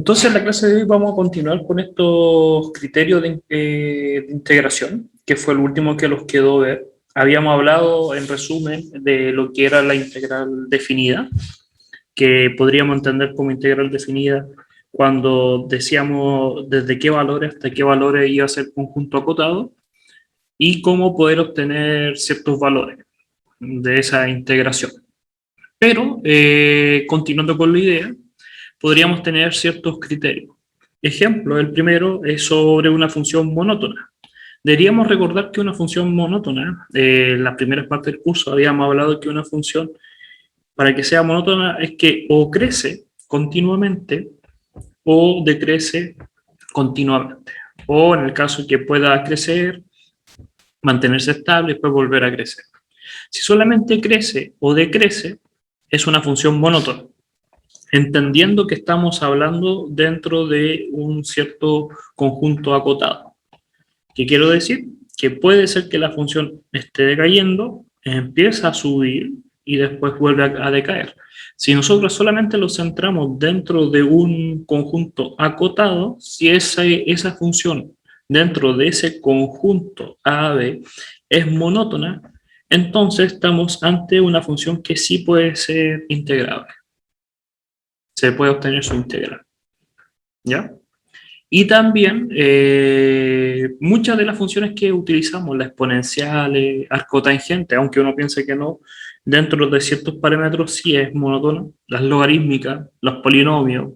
Entonces, en la clase de hoy vamos a continuar con estos criterios de integración, que fue el último que nos quedó ver. Habíamos hablado, en resumen, de lo que era la integral definida, que podríamos entender como integral definida cuando decíamos desde qué valores hasta qué valores iba a ser conjunto acotado y cómo poder obtener ciertos valores de esa integración. Pero, continuando con la idea, podríamos tener ciertos criterios. Ejemplo, el primero es sobre una función monótona. Deberíamos recordar que una función monótona, en las primeras partes del curso habíamos hablado que una función, para que sea monótona, es que o crece continuamente o decrece continuamente. O en el caso que pueda crecer, mantenerse estable y después volver a crecer. Si solamente crece o decrece, es una función monótona, entendiendo que estamos hablando dentro de un cierto conjunto acotado. ¿Qué quiero decir? Que puede ser que la función esté decayendo, empieza a subir y después vuelve a decaer. Si nosotros solamente lo centramos dentro de un conjunto acotado, si esa función dentro de ese conjunto AB es monótona, entonces estamos ante una función que sí puede ser integrable. Se puede obtener su integral. ¿Ya? Y también muchas de las funciones que utilizamos, las exponenciales, arcotangente, aunque uno piense que no, dentro de ciertos parámetros sí es monótono. Las logarítmicas, los polinomios,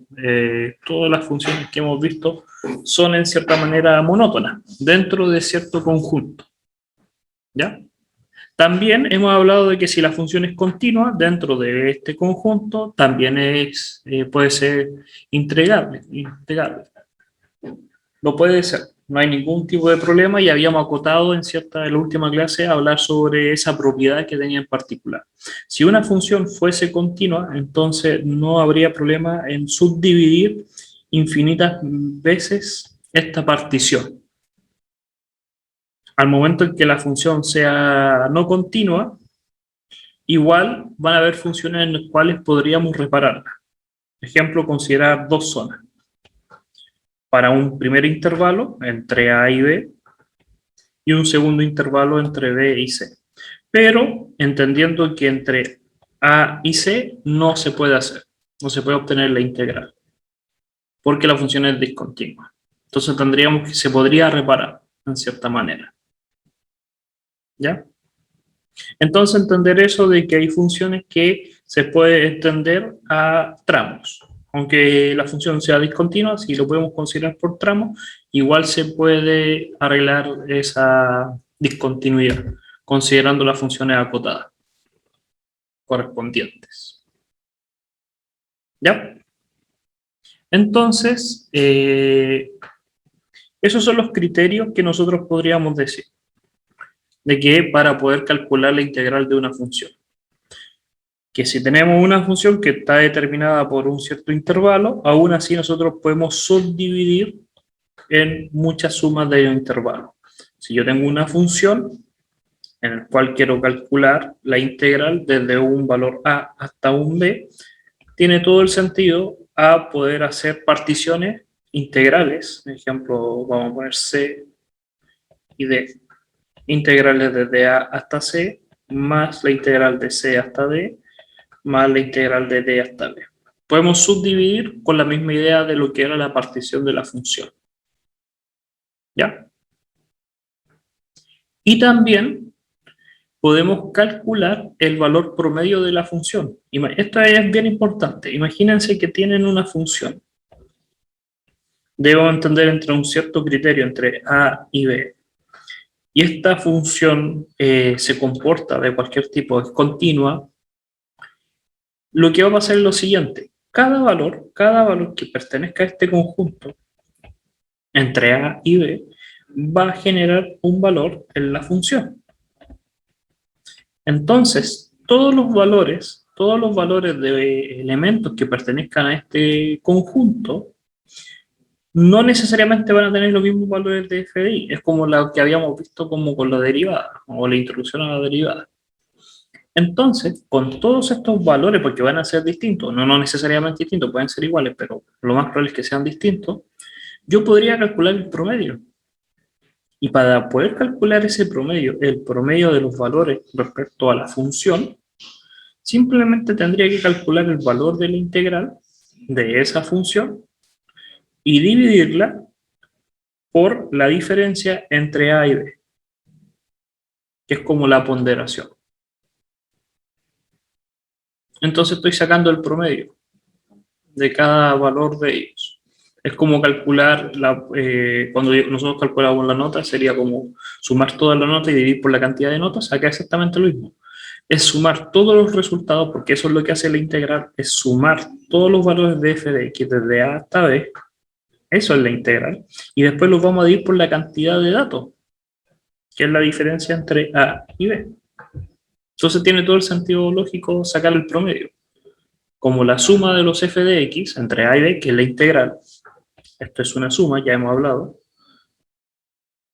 todas las funciones que hemos visto son en cierta manera monótonas dentro de cierto conjunto. ¿Ya? También hemos hablado de que si la función es continua dentro de este conjunto, también puede ser integrable. Lo puede ser, no hay ningún tipo de problema y habíamos acotado en la última clase a hablar sobre esa propiedad que tenía en particular. Si una función fuese continua, entonces no habría problema en subdividir infinitas veces esta partición. Al momento en que la función sea no continua, igual van a haber funciones en las cuales podríamos repararla. Ejemplo, considerar dos zonas. Para un primer intervalo entre A y B y un segundo intervalo entre B y C. Pero entendiendo que entre A y C no se puede hacer, no se puede obtener la integral, porque la función es discontinua. Entonces tendríamos que se podría reparar en cierta manera. ¿Ya? Entonces entender eso de que hay funciones que se puede extender a tramos. Aunque la función sea discontinua, si lo podemos considerar por tramos, igual se puede arreglar esa discontinuidad, considerando las funciones acotadas correspondientes. ¿Ya? Entonces, esos son los criterios que nosotros podríamos decir, de que para poder calcular la integral de una función. Que si tenemos una función que está determinada por un cierto intervalo, aún así nosotros podemos subdividir en muchas sumas de intervalos. Si yo tengo una función en la cual quiero calcular la integral desde un valor A hasta un B, tiene todo el sentido a poder hacer particiones integrales. Por ejemplo, vamos a poner C y D. Integrales desde A hasta C, más la integral de C hasta D, más la integral de D hasta B. Podemos subdividir con la misma idea de lo que era la partición de la función. ¿Ya? Y también podemos calcular el valor promedio de la función. Esto es bien importante. Imagínense que tienen una función. Debo entender entre un cierto criterio entre A y B. Y esta función se comporta de cualquier tipo, es continua. Lo que va a pasar es lo siguiente. Cada valor que pertenezca a este conjunto entre A y B va a generar un valor en la función. Entonces, todos los valores de elementos que pertenezcan a este conjunto no necesariamente van a tener los mismos valores de f de i. Es como lo que habíamos visto como con la derivada, o la introducción a la derivada. Entonces, con todos estos valores, porque van a ser distintos, no necesariamente distintos, pueden ser iguales, pero lo más probable es que sean distintos, yo podría calcular el promedio. Y para poder calcular ese promedio, el promedio de los valores respecto a la función, simplemente tendría que calcular el valor de la integral de esa función y dividirla por la diferencia entre A y B, que es como la ponderación. Entonces estoy sacando el promedio de cada valor de ellos. Es como calcular, cuando nosotros calculamos la nota, sería como sumar toda la nota y dividir por la cantidad de notas. Acá es exactamente lo mismo. Es sumar todos los resultados, porque eso es lo que hace la integral, es sumar todos los valores de f de x desde a hasta b, eso es la integral, y después los vamos a dividir por la cantidad de datos, que es la diferencia entre a y b. Entonces tiene todo el sentido lógico sacar el promedio. Como la suma de los f de x entre a y b, que es la integral, esto es una suma, ya hemos hablado,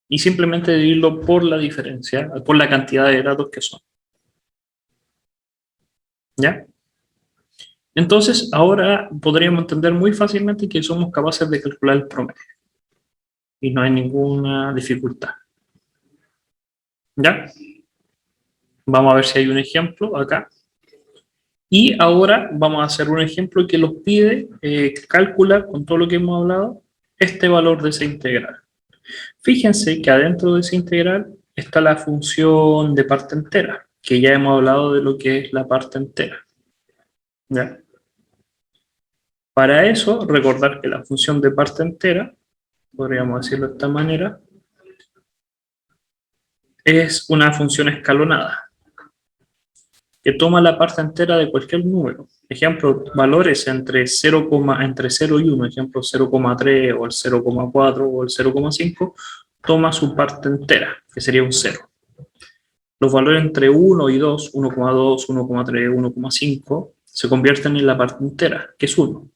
y simplemente dividirlo por la diferencia, por la cantidad de datos que son. ¿Ya? Entonces, ahora podríamos entender muy fácilmente que somos capaces de calcular el promedio. Y no hay ninguna dificultad. ¿Ya? Vamos a ver si hay un ejemplo acá. Y ahora vamos a hacer un ejemplo que nos pide calcular, con todo lo que hemos hablado, este valor de esa integral. Fíjense que adentro de esa integral está la función de parte entera, que ya hemos hablado de lo que es la parte entera. ¿Ya? Para eso, recordar que la función de parte entera, podríamos decirlo de esta manera, es una función escalonada, que toma la parte entera de cualquier número. Ejemplo, valores entre 0, entre 0 y 1, ejemplo 0,3 o el 0,4 o el 0,5, toma su parte entera, que sería un 0. Los valores entre 1 y 2, 1,2, 1,3, 1,5, se convierten en la parte entera, que es 1.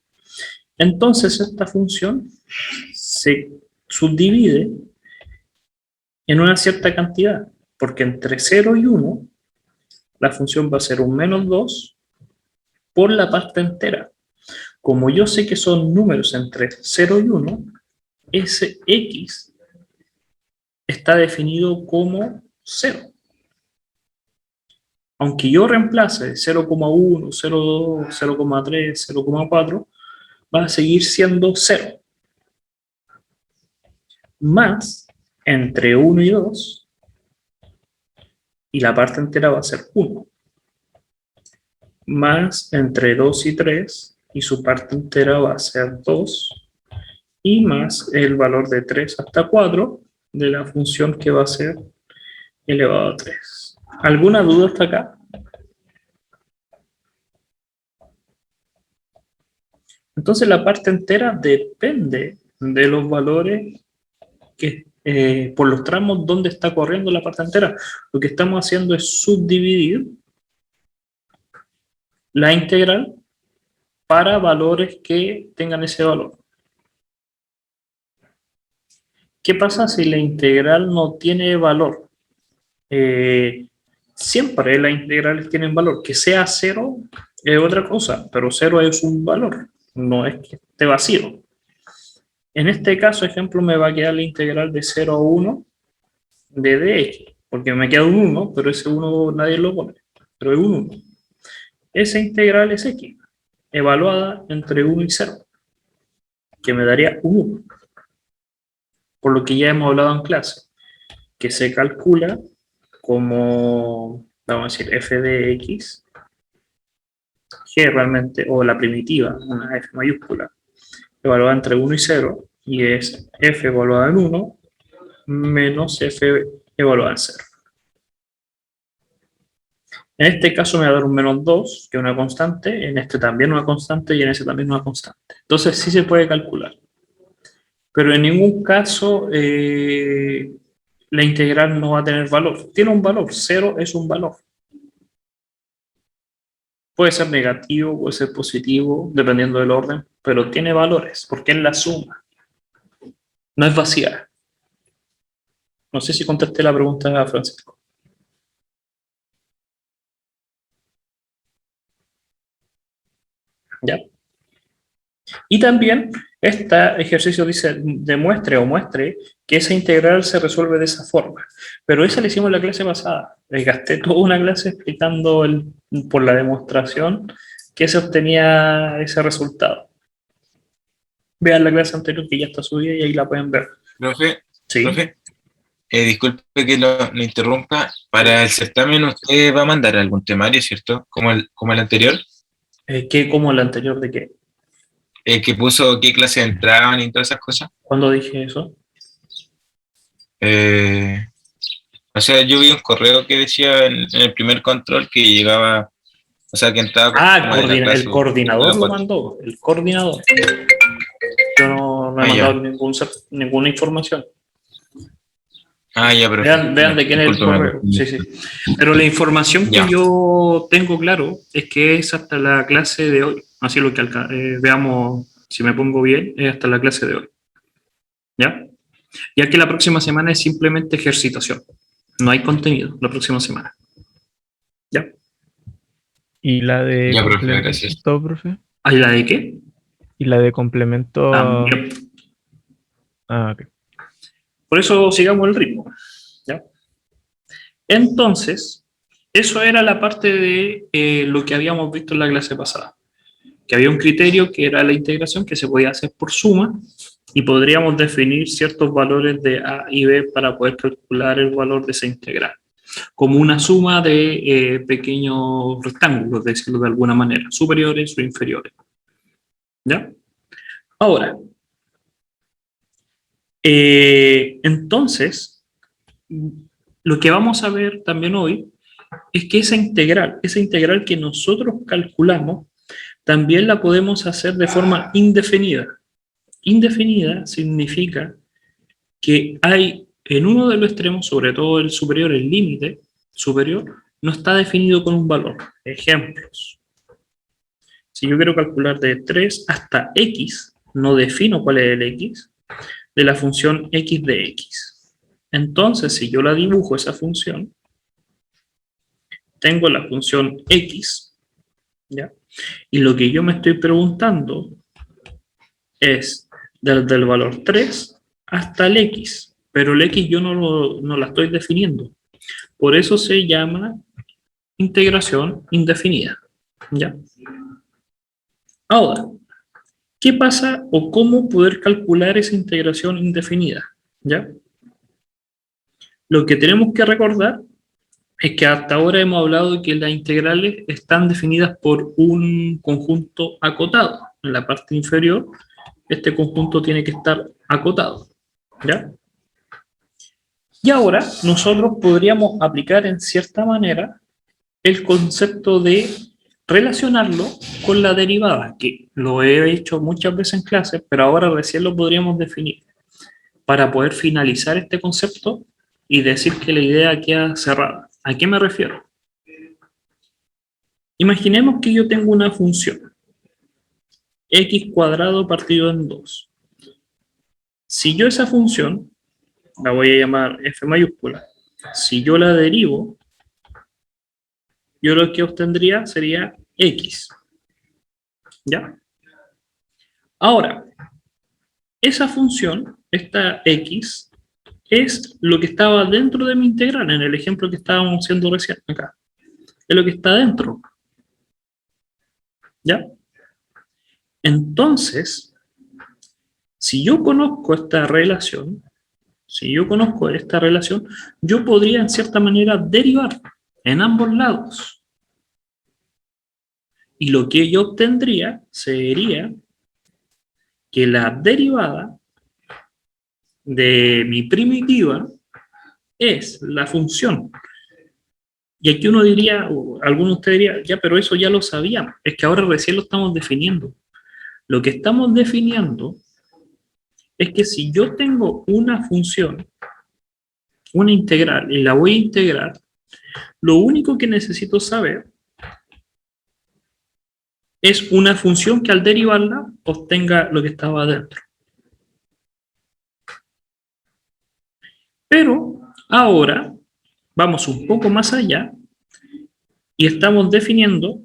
Entonces esta función se subdivide en una cierta cantidad, porque entre 0 y 1 la función va a ser un menos 2 por la parte entera. Como yo sé que son números entre 0 y 1, ese x está definido como 0. Aunque yo reemplace 0,1, 0,2, 0,3, 0,4, va a seguir siendo 0. Más entre 1 y 2, y la parte entera va a ser 1. Más entre 2 y 3, y su parte entera va a ser 2. Y más el valor de 3 hasta 4 de la función que va a ser elevado a 3. ¿Alguna duda hasta acá? Entonces la parte entera depende de los valores que, por los tramos donde está corriendo la parte entera. Lo que estamos haciendo es subdividir la integral para valores que tengan ese valor. ¿Qué pasa si la integral no tiene valor? Siempre las integrales tienen valor. Que sea 0 es otra cosa, pero 0 es un valor, no es que esté vacío. En este caso, ejemplo, me va a quedar la integral de 0 a 1 de dx, porque me queda un 1, pero ese 1 nadie lo pone, pero es un 1. Esa integral es x, evaluada entre 1 y 0, que me daría un 1. Por lo que ya hemos hablado en clase, que se calcula como, vamos a decir, f de x, g realmente, o la primitiva, una f mayúscula, evaluada entre 1 y 0, y es f evaluada en 1 menos f evaluada en 0. En este caso me va a dar un menos 2, que es una constante, en este también una constante y en ese también una constante. Entonces sí se puede calcular. Pero en ningún caso la integral no va a tener valor. Tiene un valor, 0 es un valor. Puede ser negativo, puede ser positivo, dependiendo del orden, pero tiene valores, porque es la suma. No es vacía. No sé si contesté la pregunta a Francisco. ¿Ya? Y también este ejercicio dice, demuestre o muestre que esa integral se resuelve de esa forma. Pero esa la hicimos en la clase pasada. Gasté toda una clase explicando por la demostración que se obtenía ese resultado. Vean la clase anterior que ya está subida y ahí la pueden ver. Profe, Sí. profe, disculpe que lo interrumpa. Para el certamen usted va a mandar algún temario, ¿cierto? Como el anterior, ¿Qué como el anterior de qué? que puso qué clase entraban y todas esas cosas. ¿Cuándo dije eso? Eh, o sea, yo vi un correo que decía en el primer control que llegaba, o sea, que entraba Ah, como de la el clase 1 a coordinador lo 4. mandó. El coordinador. Yo no he Ah, mandado ya. ninguna información. Ah, ya, profe. Vean Ya, de quién es el disculpe, me correo. confundí. Sí, sí. Pero la información que Ya, yo tengo claro es que es hasta la clase de hoy. Así lo que veamos, si me pongo bien, es hasta la clase de hoy. ¿Ya? Ya que la próxima semana es simplemente ejercitación. No hay contenido la próxima semana. ¿Ya? ¿Y la de ya, profe, gracias. complemento, profe? ¿Hay la de qué? ¿Y la de complemento? También. Ah, ok. Por eso sigamos el ritmo. ¿Ya? Entonces, eso era la parte de lo que habíamos visto en la clase pasada. Que había un criterio que era la integración que se podía hacer por suma y podríamos definir ciertos valores de A y B para poder calcular el valor de esa integral, como una suma de pequeños rectángulos, decirlo de alguna manera, superiores o inferiores. ¿Ya? Ahora, entonces, lo que vamos a ver también hoy es que esa integral que nosotros calculamos, también la podemos hacer de forma indefinida. Indefinida significa que hay en uno de los extremos, sobre todo el superior, el límite superior, no está definido con un valor. Ejemplos. Si yo quiero calcular de 3 hasta x, no defino cuál es el x, de la función x de x. Entonces, si yo la dibujo esa función, tengo la función x, ¿ya? Y lo que yo me estoy preguntando es desde el valor 3 hasta el x, pero el x yo no la estoy definiendo. Por eso se llama integración indefinida. ¿Ya? Ahora, ¿qué pasa o cómo poder calcular esa integración indefinida? ¿Ya? Lo que tenemos que recordar es que hasta ahora hemos hablado de que las integrales están definidas por un conjunto acotado. En la parte inferior, este conjunto tiene que estar acotado. ¿Ya? Y ahora nosotros podríamos aplicar en cierta manera el concepto de relacionarlo con la derivada, que lo he hecho muchas veces en clase, pero ahora recién lo podríamos definir para poder finalizar este concepto y decir que la idea queda cerrada. ¿A qué me refiero? Imaginemos que yo tengo una función x cuadrado partido en 2. Si yo esa función, la voy a llamar f mayúscula, si yo la derivo, yo lo que obtendría sería x. ¿Ya? Ahora, esa función, esta x, es lo que estaba dentro de mi integral, en el ejemplo que estábamos haciendo recién acá. Es lo que está dentro. ¿Ya? Entonces, si yo conozco esta relación, yo podría en cierta manera derivar en ambos lados. Y lo que yo obtendría sería que la derivada de mi primitiva es la función. Y aquí uno diría, o alguno de ustedes diría, ya, pero eso ya lo sabíamos. Es que ahora recién lo estamos definiendo. Lo que estamos definiendo es que si yo tengo una función, una integral, y la voy a integrar, lo único que necesito saber es una función que al derivarla obtenga lo que estaba adentro. Pero ahora vamos un poco más allá y estamos definiendo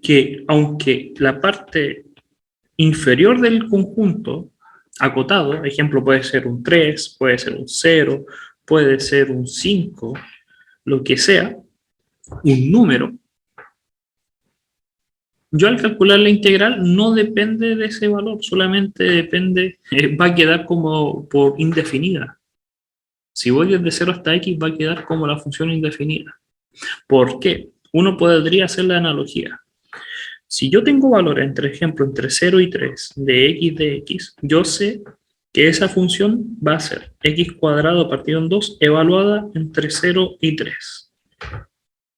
que aunque la parte inferior del conjunto acotado, ejemplo, puede ser un 3, puede ser un 0, puede ser un 5, lo que sea, un número, yo al calcular la integral no depende de ese valor, solamente depende, va a quedar como por indefinida. Si voy desde 0 hasta x, va a quedar como la función indefinida. ¿Por qué? Uno podría hacer la analogía. Si yo tengo valores, entre ejemplo, entre 0 y 3 de x, yo sé que esa función va a ser x cuadrado partido en 2 evaluada entre 0 y 3.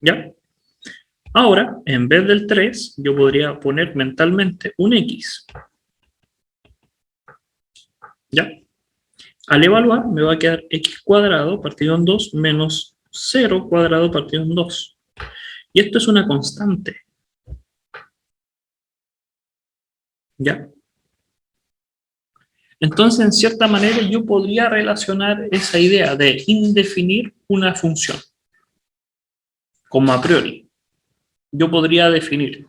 ¿Ya? Ahora, en vez del 3, yo podría poner mentalmente un x. ¿Ya? Al evaluar, me va a quedar x cuadrado partido en 2 menos 0 cuadrado partido en 2. Y esto es una constante. ¿Ya? Entonces, en cierta manera, yo podría relacionar esa idea de indefinir una función como a priori. Yo podría definir.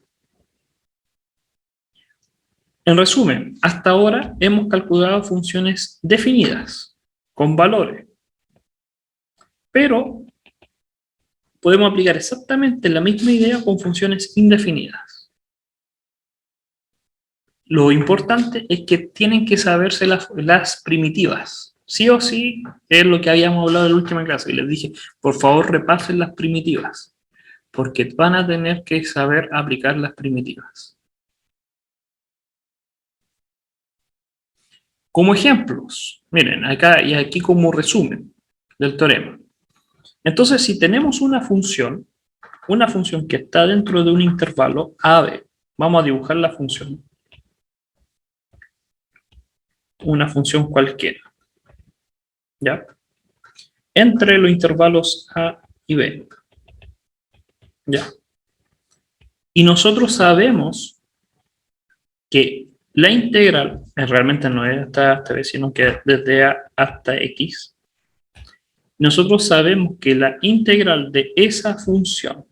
En resumen, hasta ahora hemos calculado funciones definidas, con valores. Pero podemos aplicar exactamente la misma idea con funciones indefinidas. Lo importante es que tienen que saberse las primitivas. Sí o sí, es lo que habíamos hablado en la última clase. Y les dije, por favor, repasen las primitivas, porque van a tener que saber aplicar las primitivas. Como ejemplos, miren, acá y aquí como resumen del teorema. Entonces, si tenemos una función que está dentro de un intervalo AB, vamos a dibujar la función. Una función cualquiera. ¿Ya? Entre los intervalos A y B. ¿Ya? Y nosotros sabemos que la integral, realmente no es hasta B, sino que desde A hasta X. Nosotros sabemos que la integral de esa función,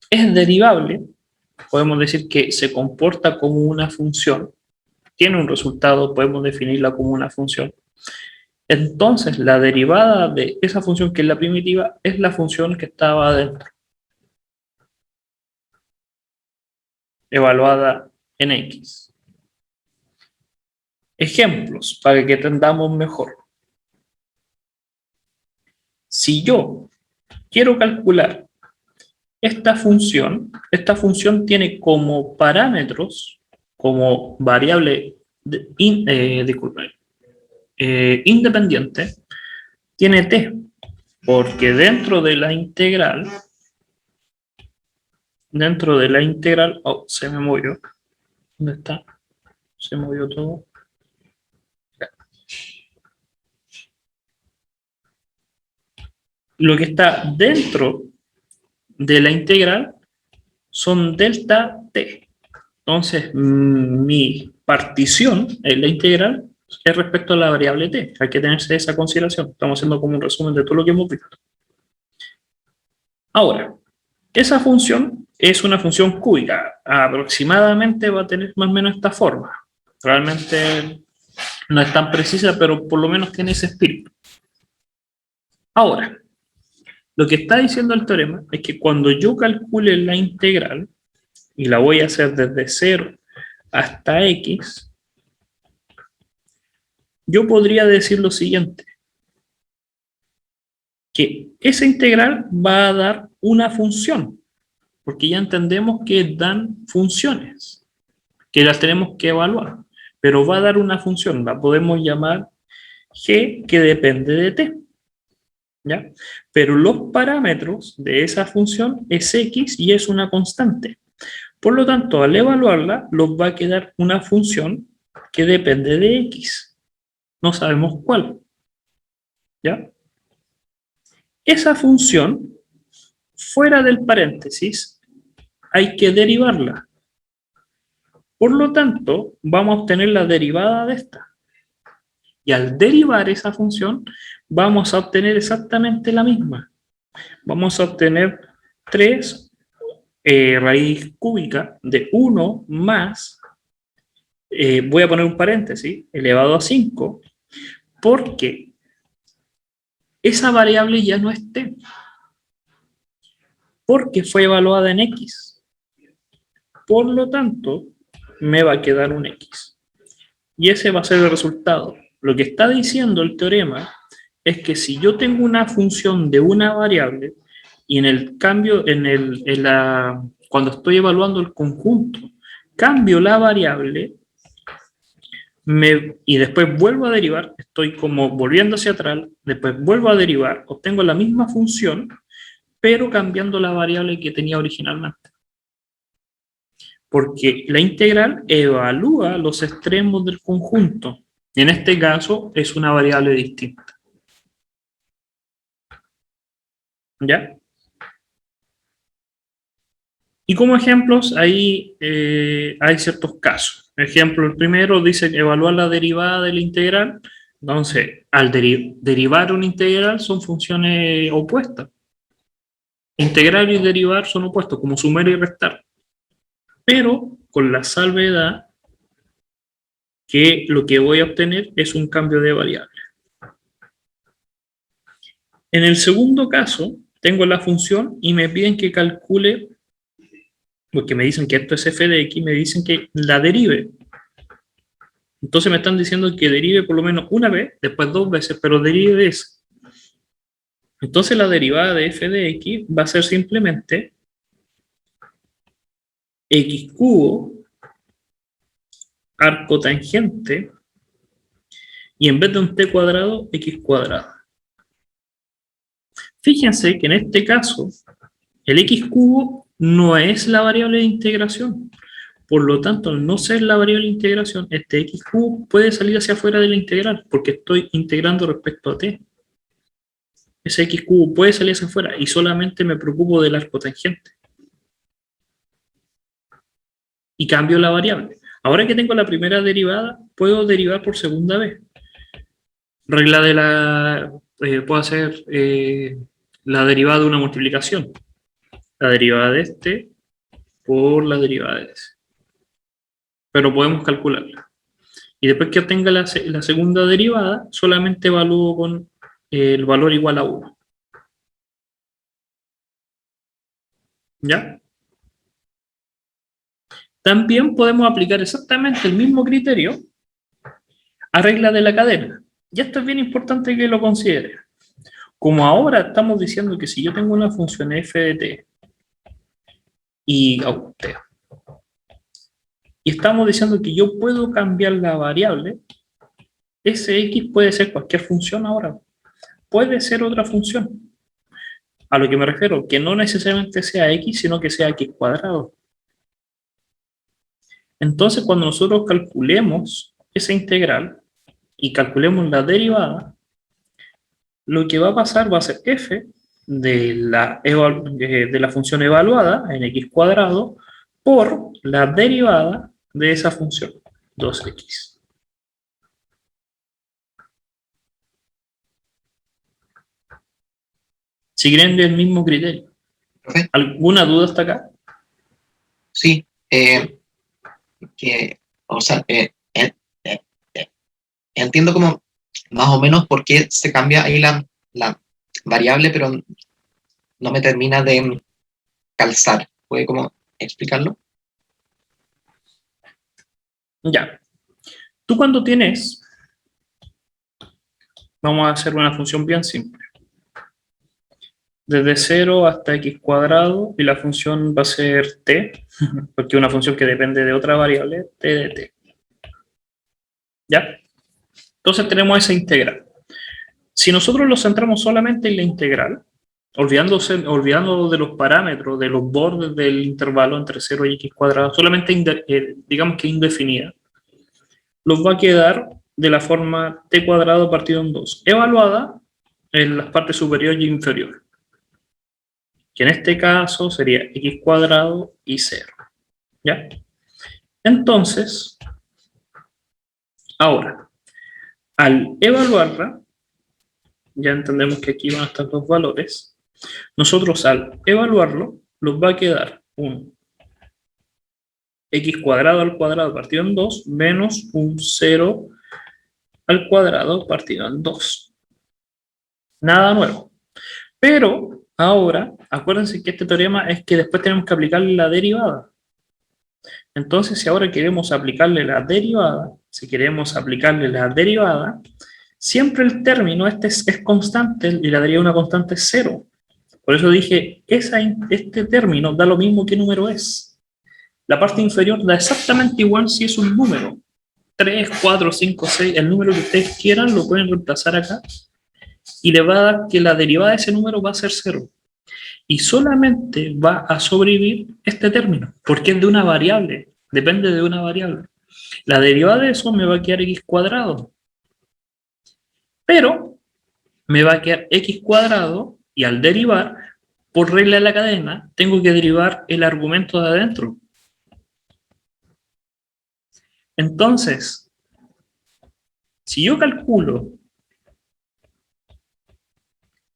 es derivable. Podemos decir que se comporta como una función, tiene un resultado, podemos definirla como una función. Entonces, la derivada de esa función, que es la primitiva, es la función que estaba adentro, evaluada en X. Ejemplos, para que entendamos mejor. Si yo quiero calcular esta función tiene como parámetros, como variable independiente, tiene t, porque dentro de la integral, oh, se me movió, ¿dónde está? Se movió todo. Lo que está dentro de la integral son delta t. Entonces, mi partición en la integral es respecto a la variable t. Hay que tenerse esa consideración. Estamos haciendo como un resumen de todo lo que hemos visto. Ahora, esa función es una función cúbica. Aproximadamente va a tener más o menos esta forma. Realmente no es tan precisa, pero por lo menos tiene ese espíritu. Ahora, lo que está diciendo el teorema es que cuando yo calcule la integral, y la voy a hacer desde 0 hasta x, yo podría decir lo siguiente, que esa integral va a dar una función, porque ya entendemos que dan funciones, que las tenemos que evaluar, pero va a dar una función, la podemos llamar g, que depende de t. ¿Ya? Pero los parámetros de esa función es x y es una constante. Por lo tanto, al evaluarla, nos va a quedar una función que depende de x. No sabemos cuál. ¿Ya? Esa función, fuera del paréntesis, hay que derivarla. Por lo tanto, vamos a obtener la derivada de esta. Y al derivar esa función, vamos a obtener exactamente la misma. Vamos a obtener 3 raíz cúbica de 1 más, voy a poner un paréntesis, elevado a 5, porque esa variable ya no es t, porque fue evaluada en x. Por lo tanto, me va a quedar un x. Y ese va a ser el resultado. Lo que está diciendo el teorema es que si yo tengo una función de una variable y en el cambio, cuando estoy evaluando el conjunto, cambio la variable y después vuelvo a derivar, estoy como volviendo hacia atrás, después vuelvo a derivar, obtengo la misma función, pero cambiando la variable que tenía originalmente. Porque la integral evalúa los extremos del conjunto. Y en este caso es una variable distinta. ¿Ya? Y como ejemplos, ahí hay ciertos casos. Ejemplo, el primero dice evaluar la derivada de la integral. Entonces, al derivar una integral son funciones opuestas. Integrar y derivar son opuestos, como sumar y restar. Pero con la salvedad que lo que voy a obtener es un cambio de variable. En el segundo caso, tengo la función y me piden que calcule, porque me dicen que esto es f de x, me dicen que la derive. Entonces me están diciendo que derive por lo menos una vez, después 2 veces, pero derive eso. Entonces la derivada de f de x va a ser simplemente x cubo, arco tangente, y en vez de un t cuadrado, x cuadrado. Fíjense que en este caso, el x cubo no es la variable de integración. Por lo tanto, al no ser la variable de integración, este x cubo puede salir hacia afuera de la integral, porque estoy integrando respecto a t. Ese x cubo puede salir hacia afuera y solamente me preocupo del arco tangente. Y cambio la variable. Ahora que tengo la primera derivada, puedo derivar por segunda vez. Regla de la... puedo hacer la derivada de una multiplicación. La derivada de este por la derivada de ese. Pero podemos calcularla. Y después que obtenga la segunda derivada, solamente evalúo con el valor igual a 1. ¿Ya? También podemos aplicar exactamente el mismo criterio a regla de la cadena. Y esto es bien importante que lo considere. Como ahora estamos diciendo que si yo tengo una función f de t y estamos diciendo que yo puedo cambiar la variable, ese x puede ser cualquier función ahora. Puede ser otra función. A lo que me refiero, que no necesariamente sea x, sino que sea x cuadrado. Entonces, cuando nosotros calculemos esa integral y calculemos la derivada, lo que va a pasar va a ser f de la función evaluada en x cuadrado por la derivada de esa función, 2x. Siguiendo el mismo criterio. ¿Profe? ¿Alguna duda hasta acá? Sí, entiendo como más o menos por qué se cambia ahí la variable, pero no me termina de calzar. ¿Puede como explicarlo? Ya. Tú cuando tienes, vamos a hacer una función bien simple. Desde 0 hasta x cuadrado y la función va a ser t, porque es una función que depende de otra variable, t de t. ¿Ya? Entonces tenemos esa integral. Si nosotros nos centramos solamente en la integral, olvidando de los parámetros, de los bordes del intervalo entre 0 y x cuadrado, solamente digamos que indefinida, nos va a quedar de la forma t cuadrado partido en 2, evaluada en las partes superior y inferior, que en este caso sería x cuadrado y 0. ¿Ya? Entonces, ahora, al evaluarla, ya entendemos que aquí van a estar los valores. Nosotros al evaluarlo, nos va a quedar un x cuadrado al cuadrado partido en 2 menos un 0 al cuadrado partido en 2. Nada nuevo. Pero ahora, acuérdense que este teorema es que después tenemos que aplicarle la derivada. Entonces, si ahora queremos aplicarle la derivada, siempre el término este es constante y la derivada de una constante es 0. Por eso dije, este término da lo mismo que número es. La parte inferior da exactamente igual si es un número. 3, 4, 5, 6, el número que ustedes quieran lo pueden reemplazar acá y le va a dar que la derivada de ese número va a ser 0. Y solamente va a sobrevivir este término, porque es de una variable, depende de una variable. La derivada de eso me va a quedar x cuadrado. Pero me va a quedar x cuadrado y al derivar, por regla de la cadena, tengo que derivar el argumento de adentro. Entonces, si yo calculo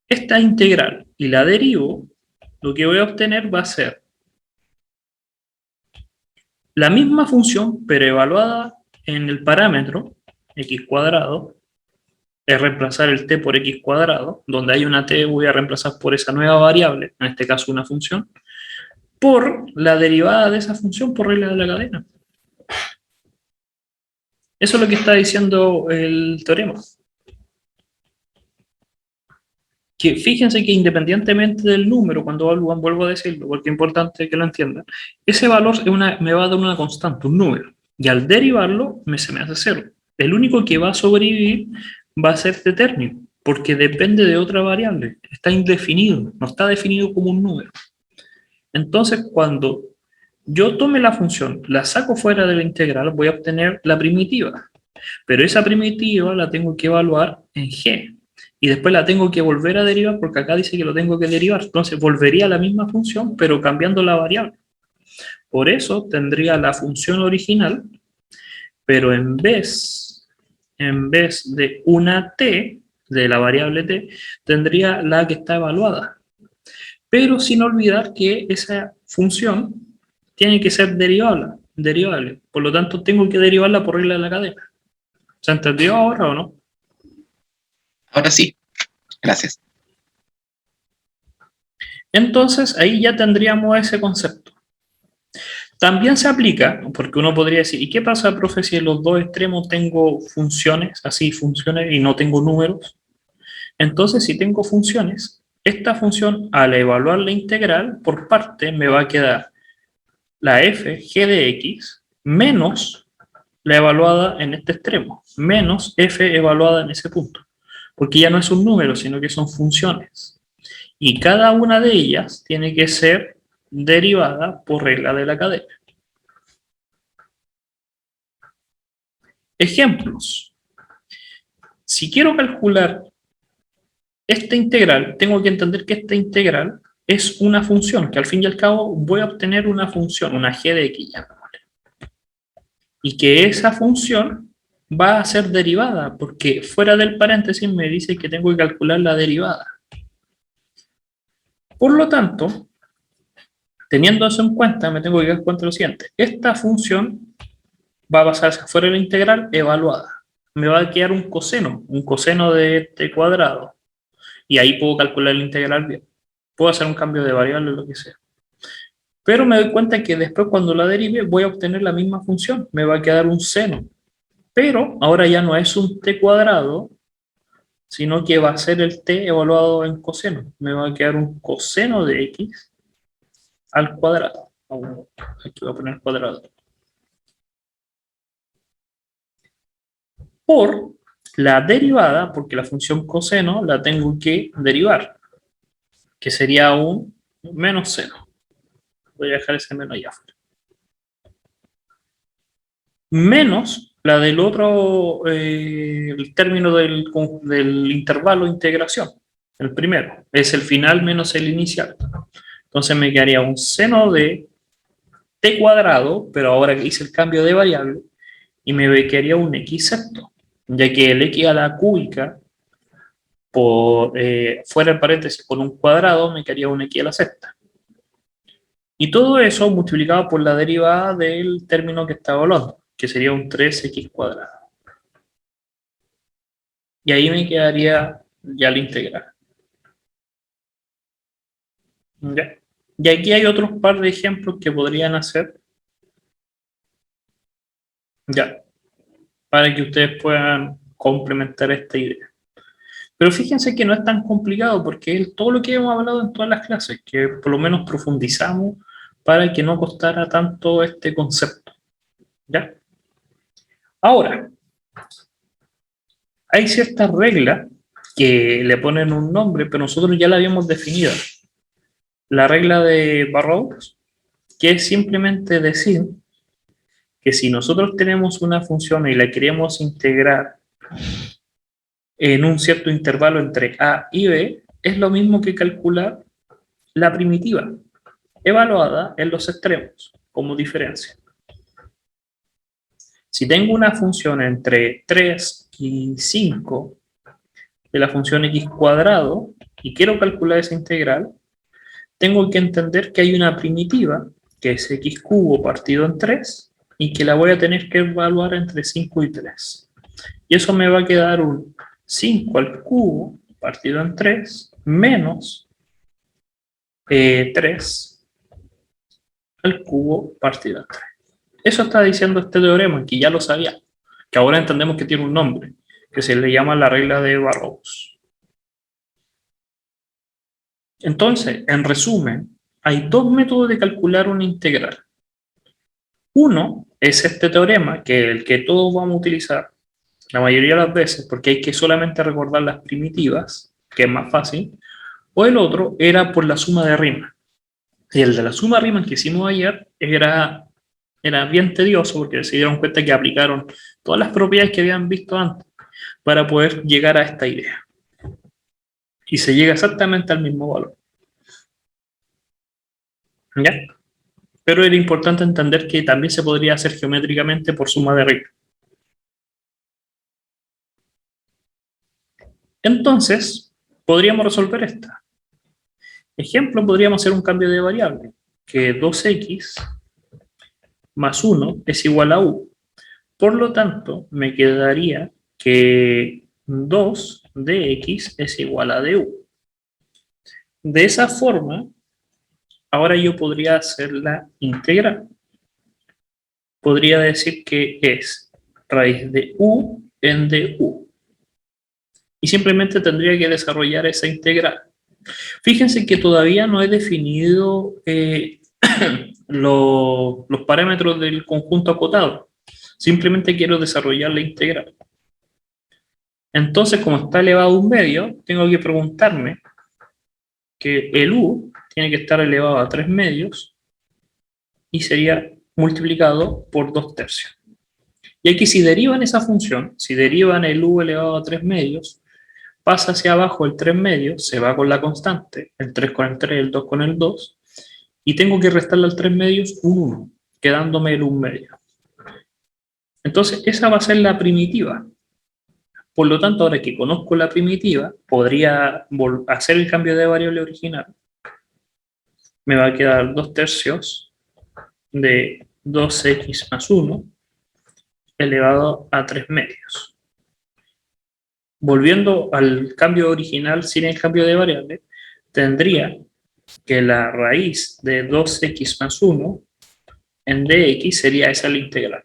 esta integral y la derivo, lo que voy a obtener va a ser la misma función, pero evaluada en el parámetro x cuadrado, es reemplazar el t por x cuadrado, donde hay una t voy a reemplazar por esa nueva variable, en este caso una función, por la derivada de esa función por regla de la cadena. Eso es lo que está diciendo el teorema. Que fíjense que independientemente del número, cuando vuelvo a decirlo, porque es importante que lo entiendan, ese valor me va a dar una constante, un número, y al derivarlo se me hace 0. El único que va a sobrevivir va a ser este término, porque depende de otra variable, está indefinido, no está definido como un número. Entonces, cuando yo tome la función, la saco fuera de la integral, voy a obtener la primitiva, pero esa primitiva la tengo que evaluar en g. Y después la tengo que volver a derivar porque acá dice que lo tengo que derivar. Entonces volvería a la misma función, pero cambiando la variable. Por eso tendría la función original, pero en vez de una t, de la variable t, tendría la que está evaluada. Pero sin olvidar que esa función tiene que ser derivable. Por lo tanto, tengo que derivarla por regla de la cadena. ¿Se entendió ahora o no? Ahora sí, gracias. Entonces, ahí ya tendríamos ese concepto. También se aplica, porque uno podría decir, ¿y qué pasa, profe, si en los dos extremos tengo funciones, así funciones, y no tengo números? Entonces, si tengo funciones, esta función, al evaluar la integral, por parte, me va a quedar la f, g de x, menos la evaluada en este extremo, menos f evaluada en ese punto. Porque ya no es un número, sino que son funciones. Y cada una de ellas tiene que ser derivada por regla de la cadena. Ejemplos. Si quiero calcular esta integral, tengo que entender que esta integral es una función, que al fin y al cabo voy a obtener una función, una g de x, y que esa función va a ser derivada, porque fuera del paréntesis me dice que tengo que calcular la derivada. Por lo tanto, teniendo eso en cuenta, me tengo que dar cuenta de lo siguiente. Esta función va a pasar hacia fuera de la integral evaluada. Me va a quedar un coseno de t cuadrado. Y ahí puedo calcular la integral bien. Puedo hacer un cambio de variable o lo que sea. Pero me doy cuenta que después cuando la derive voy a obtener la misma función. Me va a quedar un seno. Pero ahora ya no es un t cuadrado, sino que va a ser el t evaluado en coseno. Me va a quedar un coseno de x al cuadrado. Aquí voy a poner cuadrado. Por la derivada, porque la función coseno la tengo que derivar, que sería un menos seno. Voy a dejar ese menos allá afuera. Menos la del otro, el término del intervalo de integración. El primero es el final menos el inicial. Entonces me quedaría un seno de t cuadrado, pero ahora que hice el cambio de variable, y me quedaría un x sexto, ya que el x a la cúbica fuera el paréntesis con un cuadrado, me quedaría un x a la sexta. Y todo eso multiplicado por la derivada del término que estaba hablando, que sería un 3x cuadrado. Y ahí me quedaría ya la integral. ¿Ya? Y aquí hay otros par de ejemplos que podrían hacer, ya, para que ustedes puedan complementar esta idea. Pero fíjense que no es tan complicado porque es todo lo que hemos hablado en todas las clases, que por lo menos profundizamos para que no costara tanto este concepto. ¿Ya? Ahora, hay ciertas reglas que le ponen un nombre, pero nosotros ya la habíamos definido. La regla de Burrows, que es simplemente decir que si nosotros tenemos una función y la queremos integrar en un cierto intervalo entre A y B, es lo mismo que calcular la primitiva, evaluada en los extremos, como diferencia. Si tengo una función entre 3 y 5 de la función x cuadrado y quiero calcular esa integral, tengo que entender que hay una primitiva, que es x cubo partido en 3, y que la voy a tener que evaluar entre 5 y 3. Y eso me va a quedar un 5 al cubo partido en 3 menos 3 al cubo partido en 3. Eso está diciendo este teorema, que ya lo sabía, que ahora entendemos que tiene un nombre, que se le llama la regla de Burrows. Entonces, en resumen, hay dos métodos de calcular una integral. Uno es este teorema, que es el que todos vamos a utilizar la mayoría de las veces, porque hay que solamente recordar las primitivas, que es más fácil, o el otro era por la suma de rimas. Y el de la suma de rimas que hicimos ayer era bien tedioso, porque se dieron cuenta que aplicaron todas las propiedades que habían visto antes para poder llegar a esta idea. Y se llega exactamente al mismo valor. ¿Ya? Pero era importante entender que también se podría hacer geométricamente por suma de rimas. Entonces, podríamos resolver esta. Ejemplo, podríamos hacer un cambio de variable, que 2x más 1 es igual a u. Por lo tanto, me quedaría que 2 de x es igual a du. De esa forma, ahora yo podría hacer la integral. Podría decir que es raíz de u en du. Y simplemente tendría que desarrollar esa integral. Fíjense que todavía no he definido los parámetros del conjunto acotado. Simplemente quiero desarrollar la integral. Entonces, como está elevado a un medio, tengo que preguntarme que el u tiene que estar elevado a 3 medios y sería multiplicado por 2 tercios. Y aquí si derivan esa función, si derivan el u elevado a 3 medios, pasa hacia abajo el 3 medios, se va con la constante, el 3 con el 3, el 2 con el 2, y tengo que restarle al 3 medios un 1, quedándome el 1 medio. Entonces, esa va a ser la primitiva. Por lo tanto, ahora que conozco la primitiva, podría hacer el cambio de variable original. Me va a quedar 2 tercios de 2x más 1 elevado a 3 medios. Volviendo al cambio original sin el cambio de variable, tendría que la raíz de 2x más 1 en dx sería esa la integral.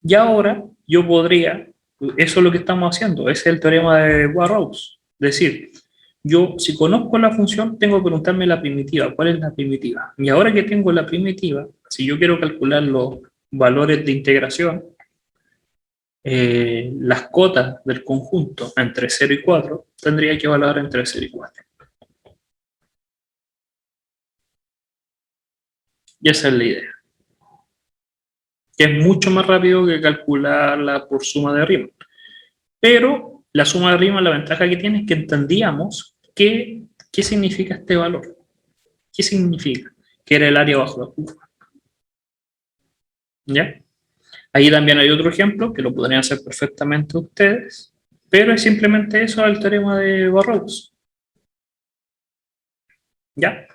Y ahora yo podría, eso es lo que estamos haciendo, ese es el teorema de Burrows. Es decir, yo si conozco la función tengo que preguntarme la primitiva, ¿cuál es la primitiva? Y ahora que tengo la primitiva, si yo quiero calcular los valores de integración, las cotas del conjunto entre 0 y 4, tendría que evaluar entre 0 y 4. Y esa es la idea. Que es mucho más rápido que calcularla por suma de rimas. Pero la suma de rimas, la ventaja que tiene es que entendíamos qué significa este valor. ¿Qué significa? Que era el área bajo la curva. ¿Ya? Ahí también hay otro ejemplo que lo podrían hacer perfectamente ustedes. Pero es simplemente eso el teorema de Burroughs. ¿Ya?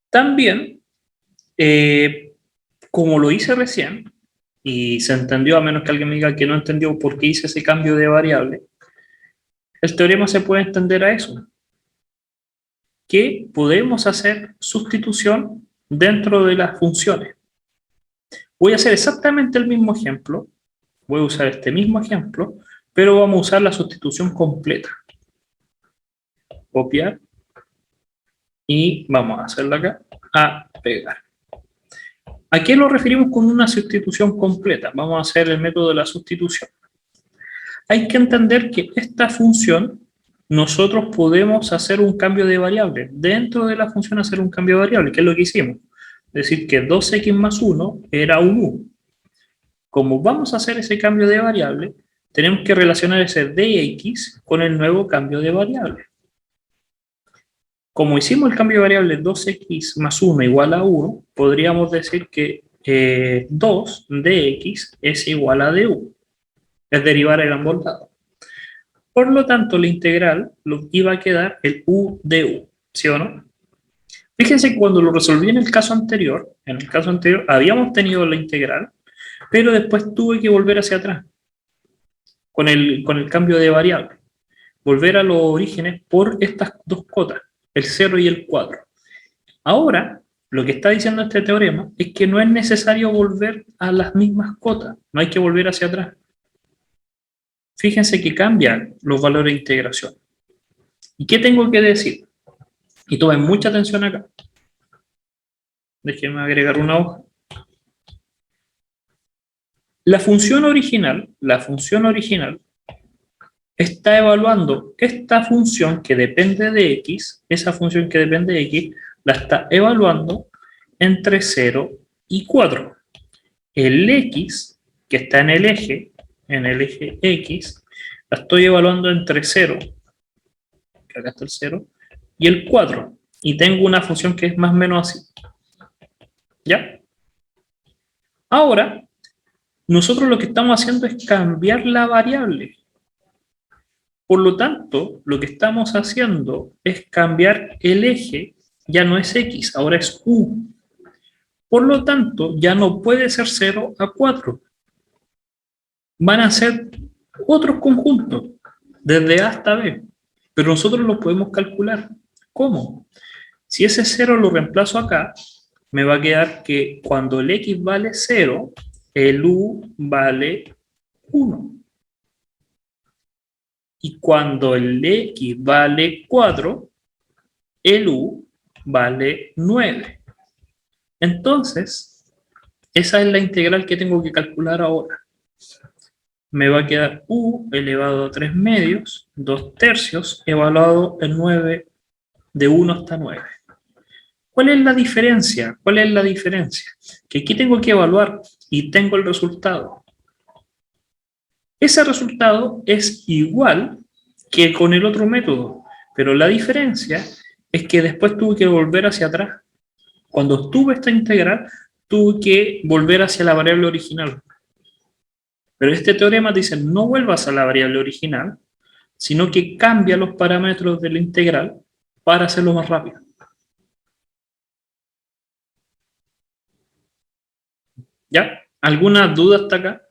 También, como lo hice recién, y se entendió, a menos que alguien me diga que no entendió por qué hice ese cambio de variable, el teorema se puede entender a eso, que podemos hacer sustitución dentro de las funciones. Voy a hacer exactamente el mismo ejemplo, voy a usar este mismo ejemplo, pero vamos a usar la sustitución completa. Copiar, y vamos a hacerla acá, a pegar. ¿A qué nos referimos con una sustitución completa? Vamos a hacer el método de la sustitución. Hay que entender que esta función, nosotros podemos hacer un cambio de variable. Dentro de la función hacer un cambio de variable, que es lo que hicimos. Es decir, que 2x más 1 era un u. Como vamos a hacer ese cambio de variable, tenemos que relacionar ese dx con el nuevo cambio de variable. Como hicimos el cambio de variable 2x más 1 igual a 1, podríamos decir que 2 de x es igual a du. Es derivar en ambos lados. Por lo tanto, la integral iba a quedar el u de u, ¿sí o no? Fíjense que cuando lo resolví en el caso anterior habíamos tenido la integral, pero después tuve que volver hacia atrás con el cambio de variable. Volver a los orígenes por estas dos cotas, el 0 y el 4. Ahora, lo que está diciendo este teorema es que no es necesario volver a las mismas cotas, no hay que volver hacia atrás. Fíjense que cambian los valores de integración. ¿Y qué tengo que decir? Y tomen mucha atención acá. Déjenme agregar una hoja. La función original está evaluando esta función que depende de x, esa función que depende de x, la está evaluando entre 0 y 4. El x, que está en el eje x, la estoy evaluando entre 0, que acá está el 0, y el 4. Y tengo una función que es más o menos así. ¿Ya? Ahora, nosotros lo que estamos haciendo es cambiar la variable. Por lo tanto, lo que estamos haciendo es cambiar el eje, ya no es x, ahora es u. Por lo tanto, ya no puede ser 0 a 4. Van a ser otros conjuntos, desde A hasta B, pero nosotros los podemos calcular. ¿Cómo? Si ese 0 lo reemplazo acá, me va a quedar que cuando el x vale 0, el u vale 1. Y cuando el x vale 4, el u vale 9. Entonces, esa es la integral que tengo que calcular ahora. Me va a quedar u elevado a 3 medios, 2 tercios, evaluado en 9, de 1 hasta 9. ¿Cuál es la diferencia? Que aquí tengo que evaluar y tengo el resultado. Ese resultado es igual que con el otro método, pero la diferencia es que después tuve que volver hacia atrás. Cuando obtuve esta integral, tuve que volver hacia la variable original. Pero este teorema dice, no vuelvas a la variable original, sino que cambia los parámetros de la integral para hacerlo más rápido. ¿Ya? ¿Alguna duda hasta acá?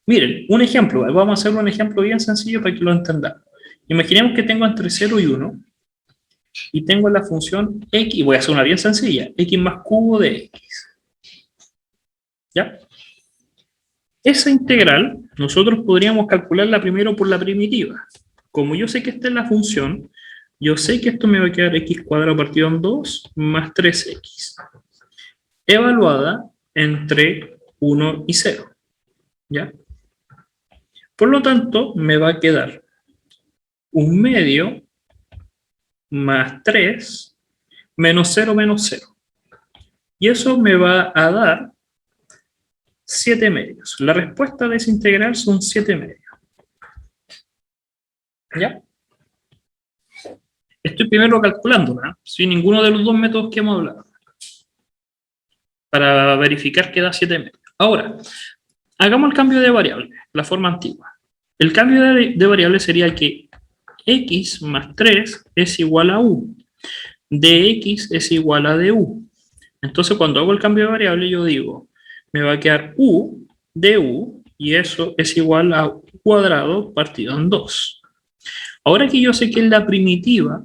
Miren, un ejemplo, vamos a hacer un ejemplo bien sencillo para que lo entendamos. Imaginemos que tengo entre 0 y 1, y tengo la función x, y voy a hacer una bien sencilla, x más cubo de x. ¿Ya? Esa integral, nosotros podríamos calcularla primero por la primitiva. Como yo sé que esta es la función, yo sé que esto me va a quedar x cuadrado partido en 2 más 3x, evaluada entre 1 y 0. ¿Ya? Por lo tanto, me va a quedar 1 medio más 3 menos 0 menos 0. Y eso me va a dar 7 medios. La respuesta de esa integral son 7 medios. ¿Ya? Estoy primero calculando, ¿no? Sin ninguno de los dos métodos que hemos hablado. Para verificar que da 7 medios. Ahora, Hagamos el cambio de variable, la forma antigua. El cambio de variable sería que x más 3 es igual a u. Dx es igual a du. Entonces, cuando hago el cambio de variable, yo digo, me va a quedar u de u, y eso es igual a u cuadrado partido en 2. Ahora que yo sé que es la primitiva,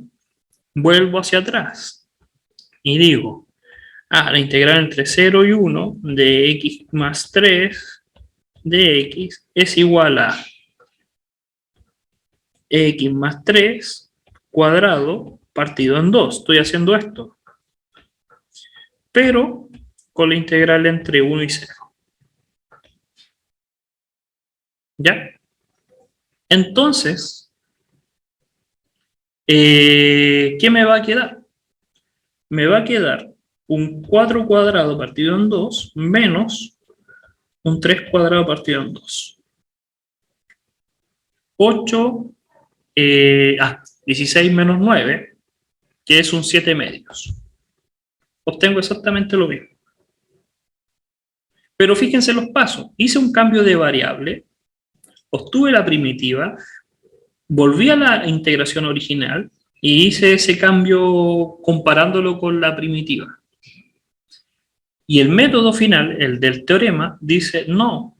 vuelvo hacia atrás y digo, la integral entre 0 y 1 de x más 3 de x es igual a x más 3 cuadrado partido en 2. Estoy haciendo esto, pero con la integral entre 1 y 0. ¿Ya? Entonces, ¿qué me va a quedar? Me va a quedar un 4 cuadrado partido en 2 menos un 3 cuadrado partido en 2. 8, 16 menos 9, que es un 7 medios. Obtengo exactamente lo mismo. Pero fíjense los pasos. Hice un cambio de variable, obtuve la primitiva, volví a la integración original y hice ese cambio comparándolo con la primitiva. Y el método final, el del teorema, dice no.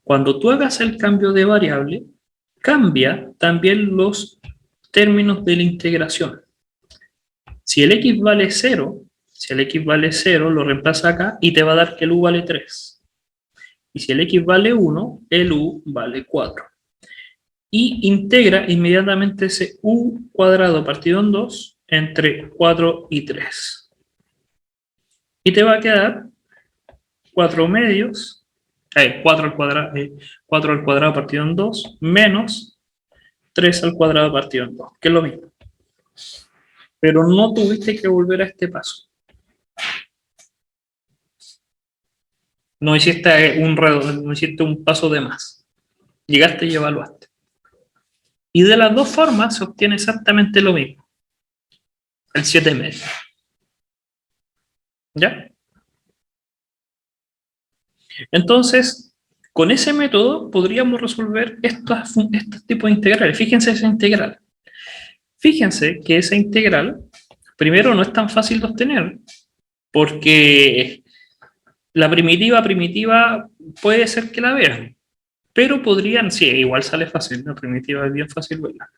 Cuando tú hagas el cambio de variable, cambia también los términos de la integración. Si el x vale 0, lo reemplaza acá y te va a dar que el u vale 3. Y si el x vale 1, el u vale 4. Y integra inmediatamente ese u cuadrado partido en 2 entre 4 y 3. Y te va a quedar 4 medios, 4 al cuadrado partido en 2 menos 3 al cuadrado partido en 2, que es lo mismo. Pero no tuviste que volver a este paso. No hiciste un paso de más. Llegaste y evaluaste. Y de las dos formas se obtiene exactamente lo mismo. El 7 medio. ¿Ya? Entonces, con ese método podríamos resolver estos tipos de integrales. Fíjense esa integral. Fíjense que esa integral, primero, no es tan fácil de obtener, porque la primitiva puede ser que la vean, pero podrían, sí, igual sale fácil, la primitiva es bien fácil verla.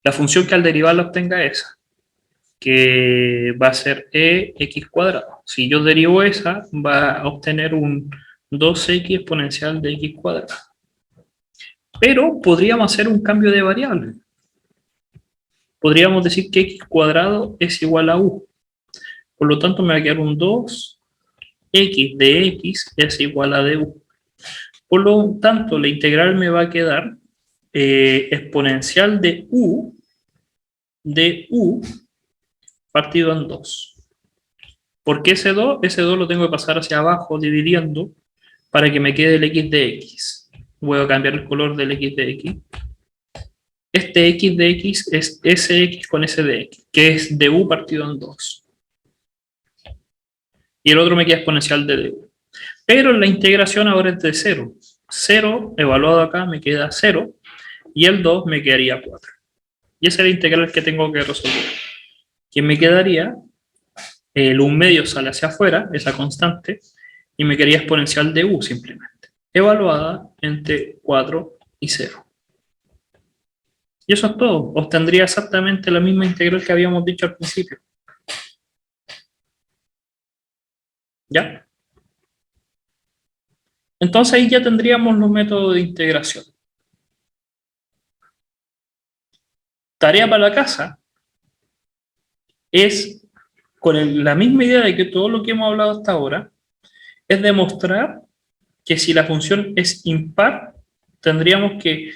La función que al derivarla obtenga esa, que va a ser ex cuadrado. Si yo derivo esa, va a obtener un 2x exponencial de x cuadrado. Pero podríamos hacer un cambio de variable. Podríamos decir que x cuadrado es igual a u. Por lo tanto, me va a quedar un 2x de x es igual a du. Por lo tanto, la integral me va a quedar exponencial de u partido en 2. ¿Por qué ese 2? Ese 2 lo tengo que pasar hacia abajo dividiendo para que me quede el x de x. Voy a cambiar el color del x de x. Este x de x es sx con s de x, que es du partido en 2. Y el otro me queda exponencial de du. Pero la integración ahora es de 0. 0 evaluado acá me queda 0 y el 2 me quedaría 4. Y esa es la integral que tengo que resolver. Que me quedaría, el 1 medio sale hacia afuera, esa constante, y me quedaría exponencial de u simplemente, evaluada entre 4 y 0. Y eso es todo. Obtendría exactamente la misma integral que habíamos dicho al principio. ¿Ya? Entonces ahí ya tendríamos los métodos de integración. Tarea para la casa es, con la misma idea de que todo lo que hemos hablado hasta ahora, es demostrar que si la función es impar, tendríamos que,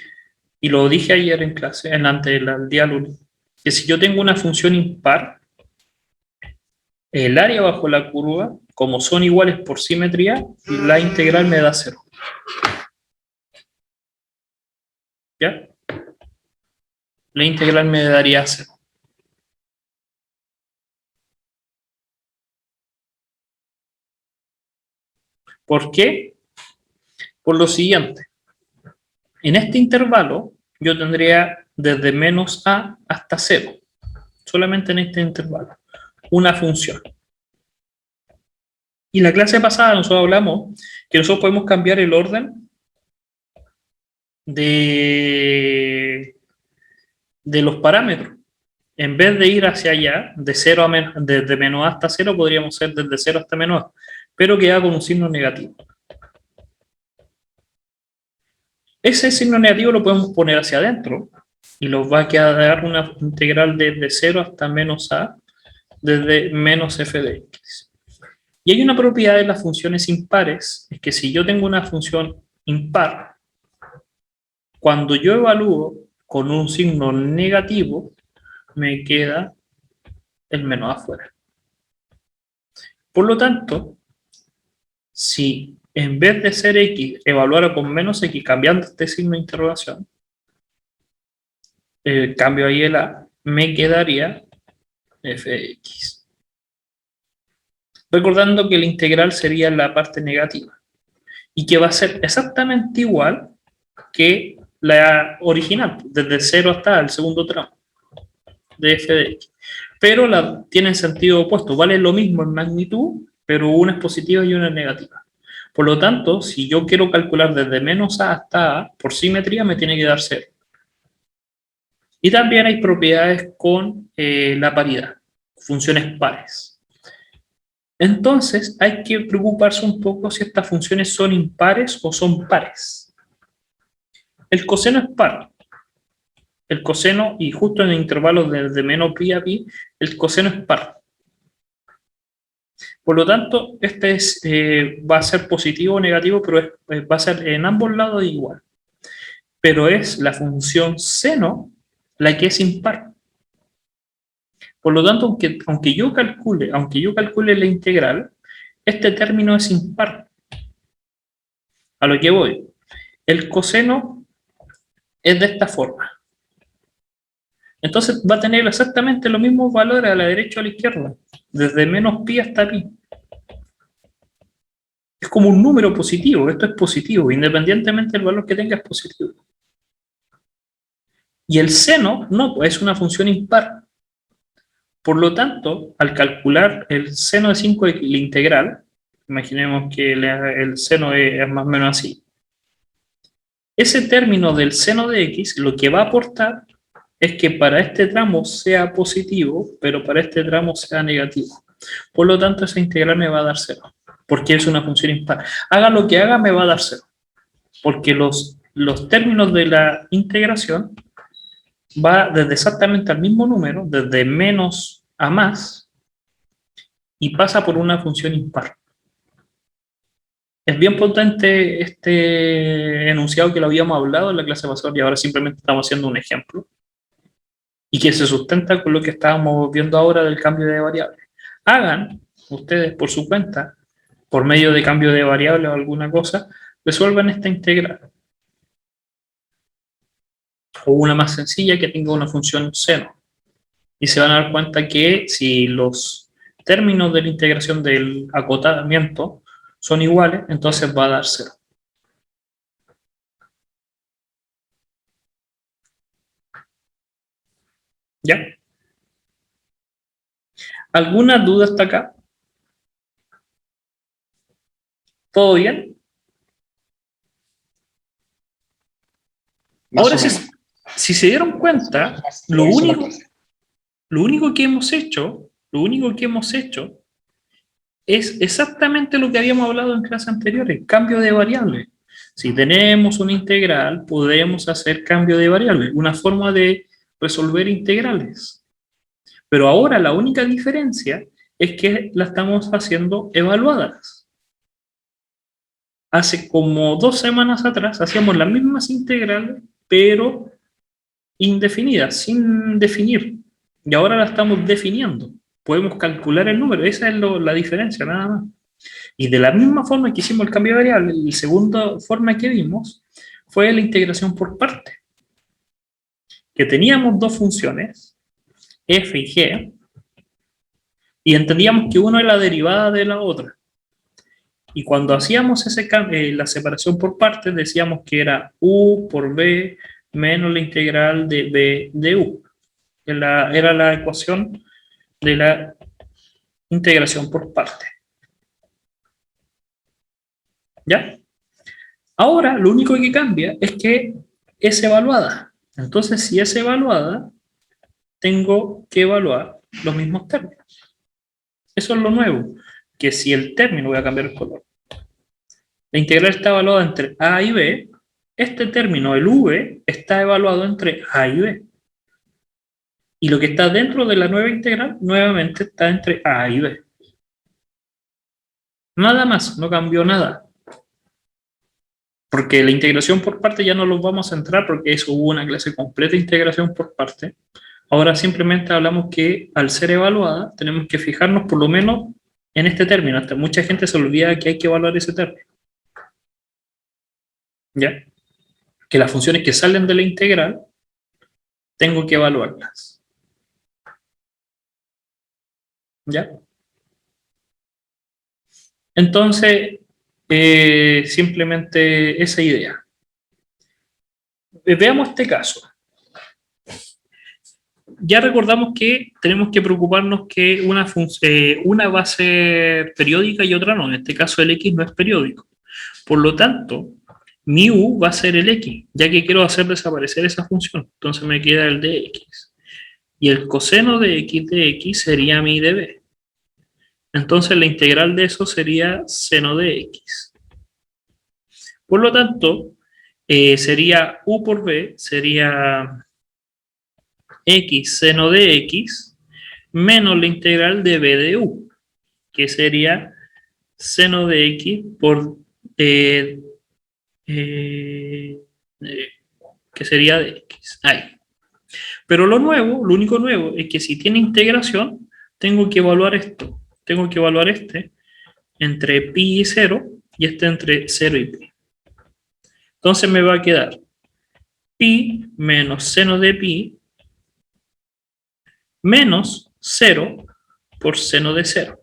y lo dije ayer en clase, antes del diálogo, que si yo tengo una función impar, el área bajo la curva, como son iguales por simetría, la integral me da 0. ¿Ya? La integral me daría 0. ¿Por qué? Por lo siguiente, en este intervalo yo tendría desde menos a hasta 0, solamente en este intervalo, una función. Y la clase pasada nosotros hablamos que nosotros podemos cambiar el orden de los parámetros. En vez de ir hacia allá, de 0 a menos, desde menos a hasta 0, podríamos ser desde 0 hasta menos a, pero queda con un signo negativo. Ese signo negativo lo podemos poner hacia adentro y nos va a quedar una integral desde 0 hasta menos a, desde menos f de x. Y hay una propiedad de las funciones impares, es que si yo tengo una función impar, cuando yo evalúo con un signo negativo, me queda el menos afuera. Por lo tanto, si en vez de ser x evaluara con menos x, cambiando este signo de interrogación, cambio ahí el a, me quedaría f de x. Recordando que la integral sería la parte negativa y que va a ser exactamente igual que la original, desde 0 hasta el segundo tramo de f de x. Pero tienen sentido opuesto, vale lo mismo en magnitud, pero una es positiva y una es negativa. Por lo tanto, si yo quiero calcular desde menos a hasta a, por simetría me tiene que dar 0. Y también hay propiedades con la paridad, funciones pares. Entonces, hay que preocuparse un poco si estas funciones son impares o son pares. El coseno es par. El coseno, y justo en el intervalo de menos pi a pi, el coseno es par. Por lo tanto, va a ser positivo o negativo, pero va a ser en ambos lados igual. Pero es la función seno la que es impar. Por lo tanto, aunque yo calcule la integral, este término es impar. A lo que voy. El coseno es de esta forma. Entonces va a tener exactamente los mismos valores a la derecha o a la izquierda, desde menos pi hasta pi. Es como un número positivo, esto es positivo, independientemente del valor que tenga es positivo. Y el seno, no, pues es una función impar. Por lo tanto, al calcular el seno de 5x, la integral, imaginemos que el seno es más o menos así, ese término del seno de x lo que va a aportar es que para este tramo sea positivo, pero para este tramo sea negativo. Por lo tanto, esa integral me va a dar 0, porque es una función impar. Haga lo que haga, me va a dar 0, porque los términos de la integración va desde exactamente al mismo número, desde menos a más, y pasa por una función impar. Es bien potente este enunciado que lo habíamos hablado en la clase pasada y ahora simplemente estamos haciendo un ejemplo y que se sustenta con lo que estábamos viendo ahora del cambio de variable. Hagan ustedes por su cuenta, por medio de cambio de variable o alguna cosa, resuelvan esta integral. O una más sencilla que tenga una función seno. Y se van a dar cuenta que si los términos de la integración del acotamiento son iguales, entonces va a dar 0. ¿Ya? ¿Alguna duda hasta acá? ¿Todo bien? Ahora, si se dieron cuenta, lo único que hemos hecho es exactamente lo que habíamos hablado en clases anteriores, cambio de variable. Si tenemos una integral, podemos hacer cambio de variable, una forma de resolver integrales. Pero ahora la única diferencia es que la estamos haciendo evaluadas. Hace como 2 semanas atrás hacíamos las mismas integrales, pero indefinidas, sin definir. Y ahora la estamos definiendo. Podemos calcular el número, esa es la diferencia, nada más. Y de la misma forma que hicimos el cambio de variable, la segunda forma que vimos fue la integración por parte. Que teníamos dos funciones, f y g, y entendíamos que una es la derivada de la otra. Y cuando hacíamos la separación por partes, decíamos que era u por b menos la integral de b de u. Era la ecuación de la integración por partes. ¿Ya? Ahora, lo único que cambia es que es evaluada. Entonces, si es evaluada, tengo que evaluar los mismos términos. Eso es lo nuevo, que si el término, voy a cambiar el color, la integral está evaluada entre a y b, este término, el v, está evaluado entre a y b. Y lo que está dentro de la nueva integral, nuevamente está entre a y b. Nada más, no cambió nada. Porque la integración por parte ya no los vamos a entrar porque eso hubo una clase completa de integración por parte. Ahora simplemente hablamos que al ser evaluada tenemos que fijarnos por lo menos en este término. Hasta mucha gente se olvida que hay que evaluar ese término. ¿Ya? Que las funciones que salen de la integral tengo que evaluarlas. ¿Ya? Entonces, simplemente esa idea. Veamos este caso. Ya recordamos que tenemos que preocuparnos que una va a ser periódica y otra no. En este caso el x no es periódico. Por lo tanto, mi u va a ser el x, ya que quiero hacer desaparecer esa función. Entonces me queda el de x. Y el coseno de x sería mi de b. Entonces la integral de eso sería seno de x. Por lo tanto, sería u por b, sería x seno de x menos la integral de b de u, que sería seno de x por que sería de x. Ahí. Pero lo único nuevo es que si tiene integración, tengo que evaluar esto. Tengo que evaluar este entre pi y 0 y este entre 0 y pi. Entonces me va a quedar pi menos seno de pi menos 0 por seno de 0.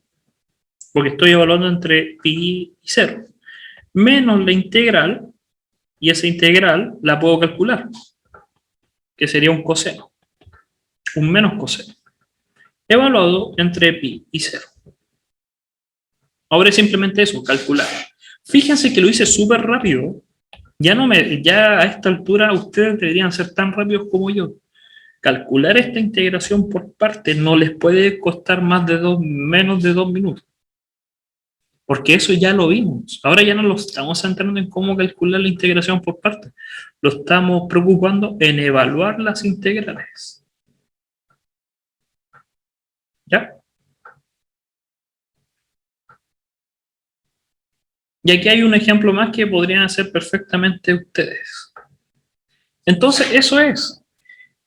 Porque estoy evaluando entre pi y 0. Menos la integral, y esa integral la puedo calcular, que sería un coseno. Un menos coseno. Evaluado entre pi y 0. Ahora es simplemente eso, calcular. Fíjense que lo hice súper rápido. Ya a esta altura ustedes deberían ser tan rápidos como yo. Calcular esta integración por partes no les puede costar menos de 2 minutos. Porque eso ya lo vimos. Ahora ya no lo estamos centrando en cómo calcular la integración por partes. Lo estamos preocupando en evaluar las integrales. ¿Ya? Y aquí hay un ejemplo más que podrían hacer perfectamente ustedes. Entonces, eso es.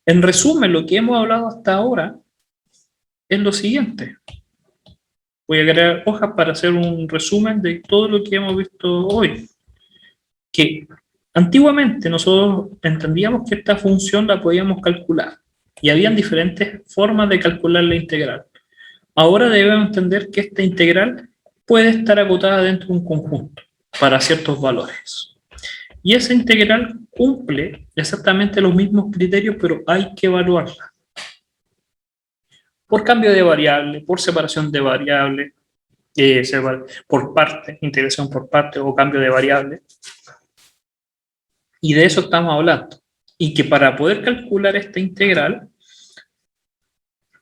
En resumen, lo que hemos hablado hasta ahora es lo siguiente. Voy a crear hojas para hacer un resumen de todo lo que hemos visto hoy. Que antiguamente nosotros entendíamos que esta función la podíamos calcular. Y habían diferentes formas de calcular la integral. Ahora debemos entender que esta integral puede estar acotada dentro de un conjunto para ciertos valores. Y esa integral cumple exactamente los mismos criterios, pero hay que evaluarla. Por cambio de variable, por separación de variable, por parte, integración por parte o cambio de variable. Y de eso estamos hablando. Y que para poder calcular esta integral,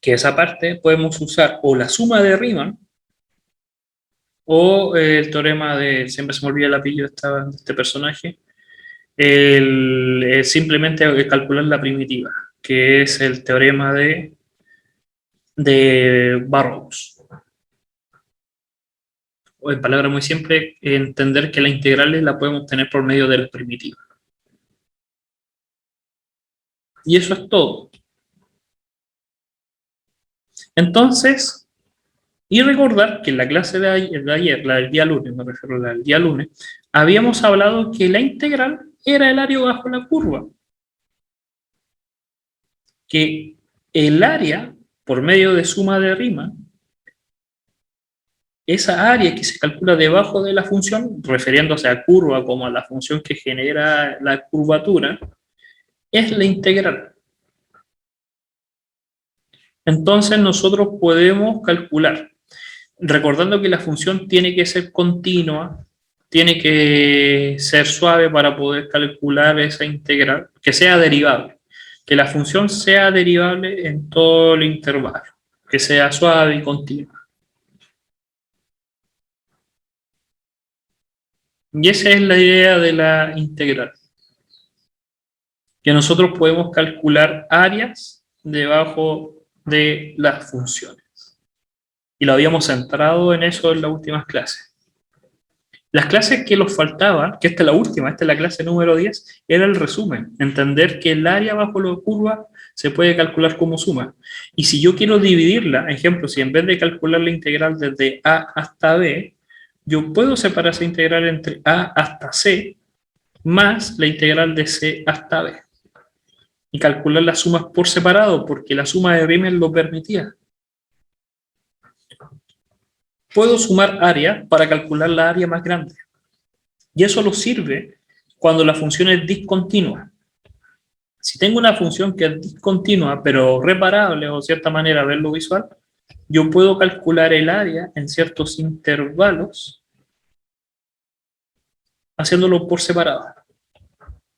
que esa parte podemos usar o la suma de Riemann o el teorema de, siempre se me olvida el apellido de este personaje, simplemente calcular la primitiva, que es el teorema de Burrows. O en palabras muy simples, entender que las integrales las podemos tener por medio de la primitiva. Y eso es todo. Entonces, y recordar que en la clase de ayer, la del día lunes, me refiero a la del día lunes, habíamos hablado que la integral era el área bajo la curva. Que el área, por medio de suma de Riemann, esa área que se calcula debajo de la función, refiriéndose a curva como a la función que genera la curvatura, es la integral. Entonces nosotros podemos calcular, recordando que la función tiene que ser continua, tiene que ser suave para poder calcular esa integral, que sea derivable, que la función sea derivable en todo el intervalo, que sea suave y continua. Y esa es la idea de la integral, que nosotros podemos calcular áreas debajo de las funciones. Y lo habíamos centrado en eso en las últimas clases. Las clases que nos faltaban, que esta es la última, esta es la clase número 10, era el resumen, entender que el área bajo la curva se puede calcular como suma. Y si yo quiero dividirla, ejemplo, si en vez de calcular la integral desde A hasta B, yo puedo separar esa integral entre A hasta C más la integral de C hasta B. Y calcular las sumas por separado, porque la suma de Riemann lo permitía. Puedo sumar área para calcular la área más grande. Y eso nos sirve cuando la función es discontinua. Si tengo una función que es discontinua, pero reparable o de cierta manera verlo visual, yo puedo calcular el área en ciertos intervalos haciéndolo por separado.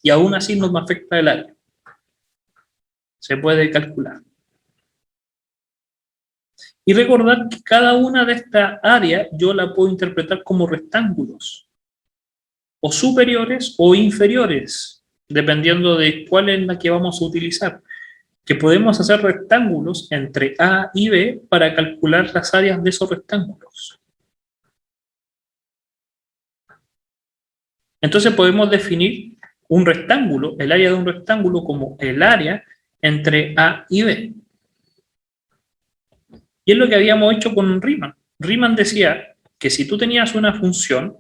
Y aún así no me afecta el área. Se puede calcular. Y recordar que cada una de estas áreas yo la puedo interpretar como rectángulos, o superiores o inferiores, dependiendo de cuál es la que vamos a utilizar. Que podemos hacer rectángulos entre A y B para calcular las áreas de esos rectángulos. Entonces podemos definir un rectángulo, el área de un rectángulo, como el área entre A y B. Y es lo que habíamos hecho con Riemann. Riemann decía que si tú tenías una función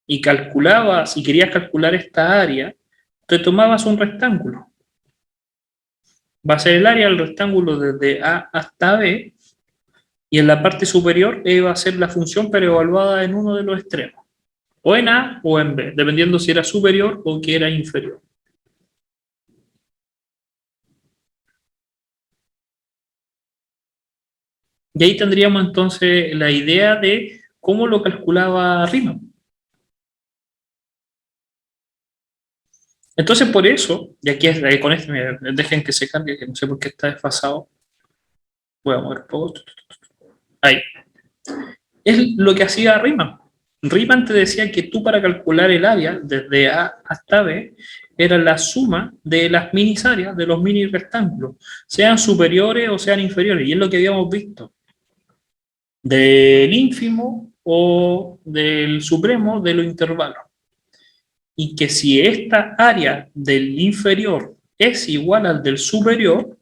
y calculabas, y querías calcular esta área, te tomabas un rectángulo. Va a ser el área del rectángulo desde A hasta B, y en la parte superior va a ser la función pero evaluada en uno de los extremos, o en A o en B, dependiendo si era superior o que era inferior. Y ahí tendríamos entonces la idea de cómo lo calculaba Riemann. Entonces por eso, y aquí con este, dejen que se cargue, que no sé por qué está desfasado. Voy a mover un poco. Ahí. Es lo que hacía Riemann. Riemann te decía que tú para calcular el área desde A hasta B era la suma de las mini áreas, de los mini rectángulos, sean superiores o sean inferiores, y es lo que habíamos visto. Del ínfimo o del supremo de los intervalos. Y que si esta área del inferior es igual al del superior,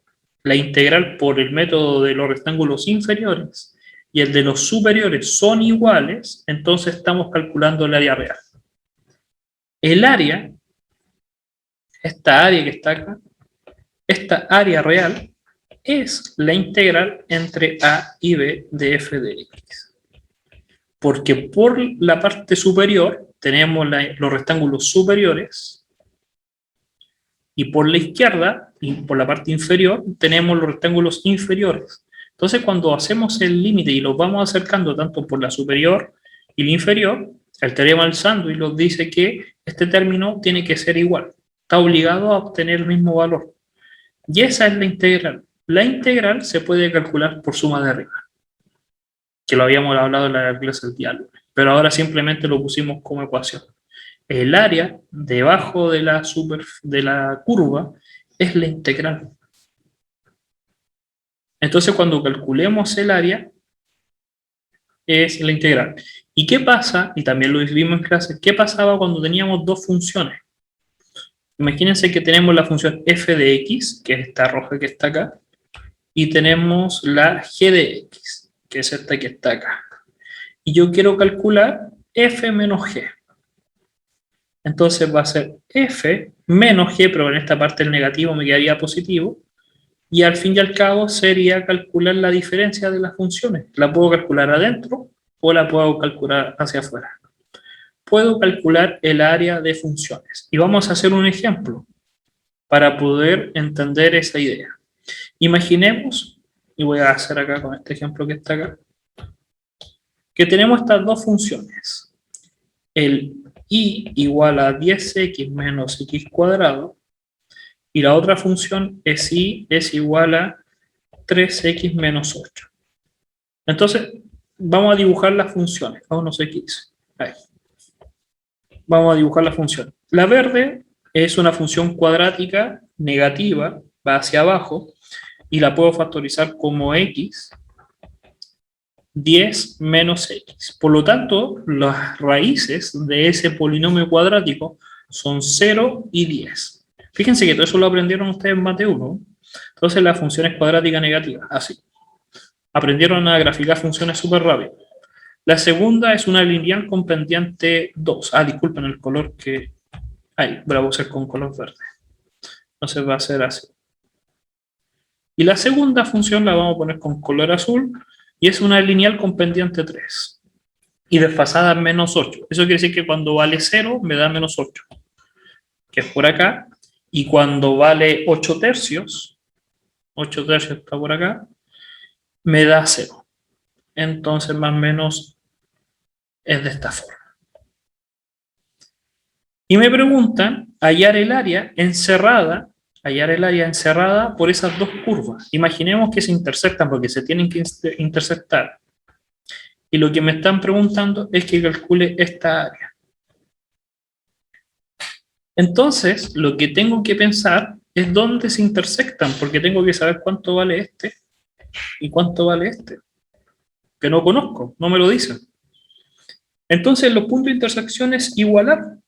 la integral por el método de los rectángulos inferiores y el de los superiores son iguales, entonces estamos calculando el área real. El área, esta área que está acá, esta área real, es la integral entre A y B de f de x. Porque por la parte superior tenemos los rectángulos superiores y por la izquierda, y por la parte inferior, tenemos los rectángulos inferiores. Entonces cuando hacemos el límite y los vamos acercando tanto por la superior y la inferior, el teorema del sándwich nos dice que este término tiene que ser igual. Está obligado a obtener el mismo valor. Y esa es la integral. La integral se puede calcular por suma de Riemann, que lo habíamos hablado en la clase del día lunes, pero ahora simplemente lo pusimos como ecuación. El área debajo de la curva es la integral. Entonces cuando calculemos el área es la integral. ¿Y qué pasa? Y también lo vimos en clase, ¿qué pasaba cuando teníamos dos funciones? Imagínense que tenemos la función f de x, que es esta roja que está acá, y tenemos la g de x, que es esta que está acá. Y yo quiero calcular f menos g. Entonces va a ser f menos g, pero en esta parte el negativo me quedaría positivo, Y al fin y al cabo sería calcular la diferencia de las funciones. La puedo calcular adentro o la puedo calcular hacia afuera. Puedo calcular el área de funciones. Y vamos a hacer un ejemplo para poder entender esa idea. Imaginemos, y voy a hacer acá con este ejemplo que está acá, que tenemos estas dos funciones. El y igual a 10x menos x cuadrado, y la otra función es y es igual a 3x menos 8. Entonces, vamos a dibujar las funciones. Aún no sé qué hice. Ahí. Vamos a dibujar las funciones. La verde es una función cuadrática negativa, va hacia abajo, y la puedo factorizar como x, 10 menos x. Por lo tanto, las raíces de ese polinomio cuadrático son 0 y 10. Fíjense que todo eso lo aprendieron ustedes en Mate 1. Entonces la función es cuadrática negativa, así. Aprendieron a graficar funciones súper rápido. La segunda es una lineal con pendiente 2. Disculpen el color que hay. Voy a usar con color verde. Entonces va a ser así. Y la segunda función la vamos a poner con color azul y es una lineal con pendiente 3. Y desfasada menos 8. Eso quiere decir que cuando vale 0 me da menos 8. Que es por acá. Y cuando vale 8 tercios está por acá, me da 0. Entonces, más o menos, es de esta forma. Y me preguntan hallar el área encerrada por esas dos curvas. Imaginemos que se intersectan porque se tienen que intersectar. Y lo que me están preguntando es que calcule esta área. Entonces, lo que tengo que pensar es dónde se intersectan, porque tengo que saber cuánto vale este y cuánto vale este, que no conozco, no me lo dicen. Entonces, los puntos de intersección es igualar.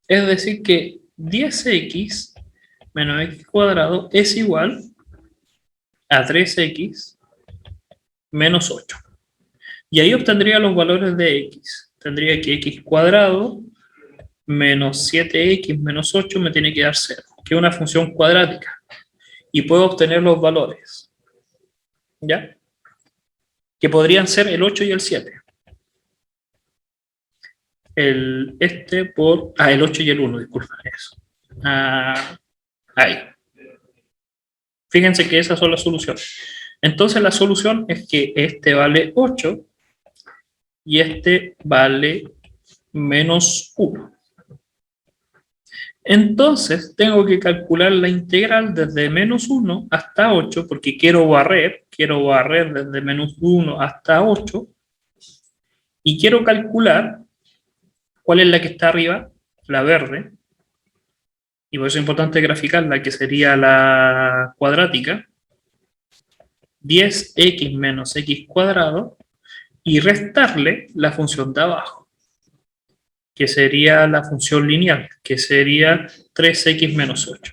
Es decir, que 10x menos x cuadrado es igual a 3x menos 8. Y ahí obtendría los valores de x. Tendría que x cuadrado menos 7x menos 8 me tiene que dar 0, que es una función cuadrática. Y puedo obtener los valores. ¿Ya? Que podrían ser el 8 y el 7. El 8 y el 1, disculpen eso. Ahí. Fíjense que esas son las soluciones. Entonces la solución es que este vale 8 y este vale menos 1. Entonces tengo que calcular la integral desde menos 1 hasta 8 porque quiero barrer desde menos 1 hasta 8 y quiero calcular cuál es la que está arriba, la verde, y por eso es importante graficarla, que sería la cuadrática, 10x menos x cuadrado, y restarle la función de abajo, que sería la función lineal, que sería 3x menos 8.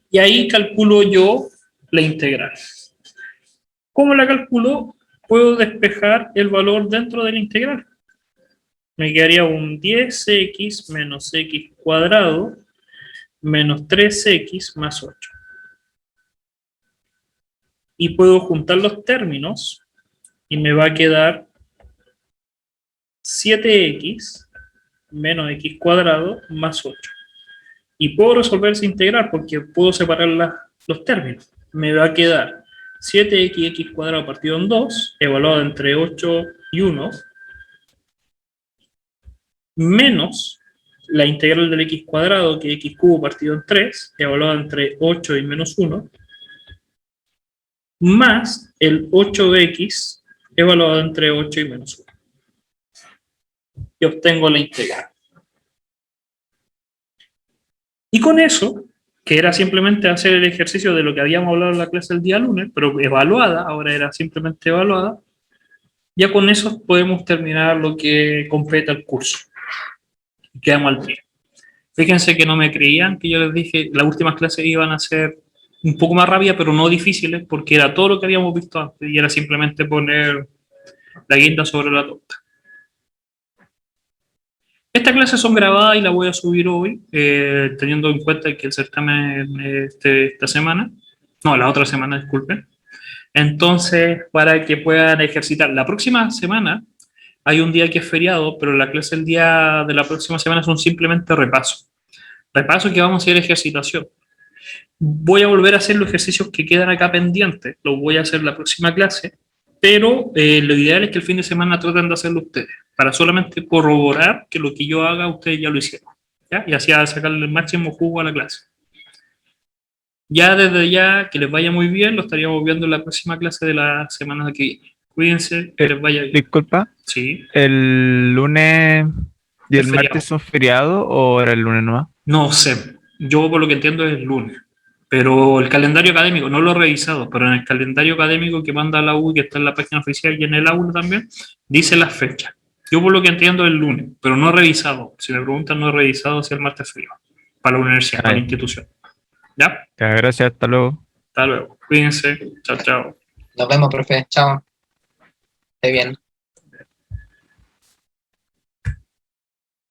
Y ahí calculo yo la integral. ¿Cómo la calculo? Puedo despejar el valor dentro de la integral. Me quedaría un 10x menos x cuadrado menos 3x más 8. Y puedo juntar los términos y me va a quedar 7x menos x cuadrado más 8. Y puedo resolver esa integral porque puedo separar los términos. Me va a quedar 7x cuadrado partido en 2, evaluado entre 8 y 1, menos la integral del x cuadrado, que es x cubo partido en 3, evaluado entre 8 y menos 1, más el 8x evaluado entre 8 y menos 1. Y obtengo la integral. Y con eso, que era simplemente hacer el ejercicio de lo que habíamos hablado en la clase el día lunes, pero evaluada, ahora era simplemente evaluada, ya con eso podemos terminar lo que completa el curso. Y quedamos al día. Fíjense que no me creían, que yo les dije, las últimas clases iban a ser un poco más rápidas, pero no difíciles, porque era todo lo que habíamos visto antes, y era simplemente poner la guinda sobre la torta. Estas clases son grabadas y las voy a subir hoy, teniendo en cuenta que el certamen es esta semana, no, la otra semana, disculpen. Entonces, para que puedan ejercitar. La próxima semana hay un día que es feriado, pero la clase del día de la próxima semana son simplemente repasos. Repasos que vamos a hacer ejercitación. Voy a volver a hacer los ejercicios que quedan acá pendientes, los voy a hacer la próxima clase, pero lo ideal es que el fin de semana traten de hacerlo ustedes, para solamente corroborar que lo que yo haga ustedes ya lo hicieron, ¿ya? Y así a sacarle el máximo jugo a la clase. Ya desde ya, que les vaya muy bien, lo estaríamos viendo en la próxima clase de la semana que viene. Cuídense, que les vaya bien. Disculpa, Sí, ¿el lunes y Es el feriado. martes son feriados o era el lunes nomás? no sé, yo por lo que entiendo es el lunes, pero el calendario académico, no lo he revisado, pero en el calendario académico que manda la U, que está en la página oficial y en el aula también, dice las fechas. Yo por lo que entiendo es el lunes, pero no he revisado. Si me preguntan, no he revisado si el martes es frío, para la universidad, para la Ay. institución. ¿Ya? Ya, gracias, hasta luego. Hasta luego. Cuídense. Chao, chao. Nos vemos, profe. Chao. Esté bien.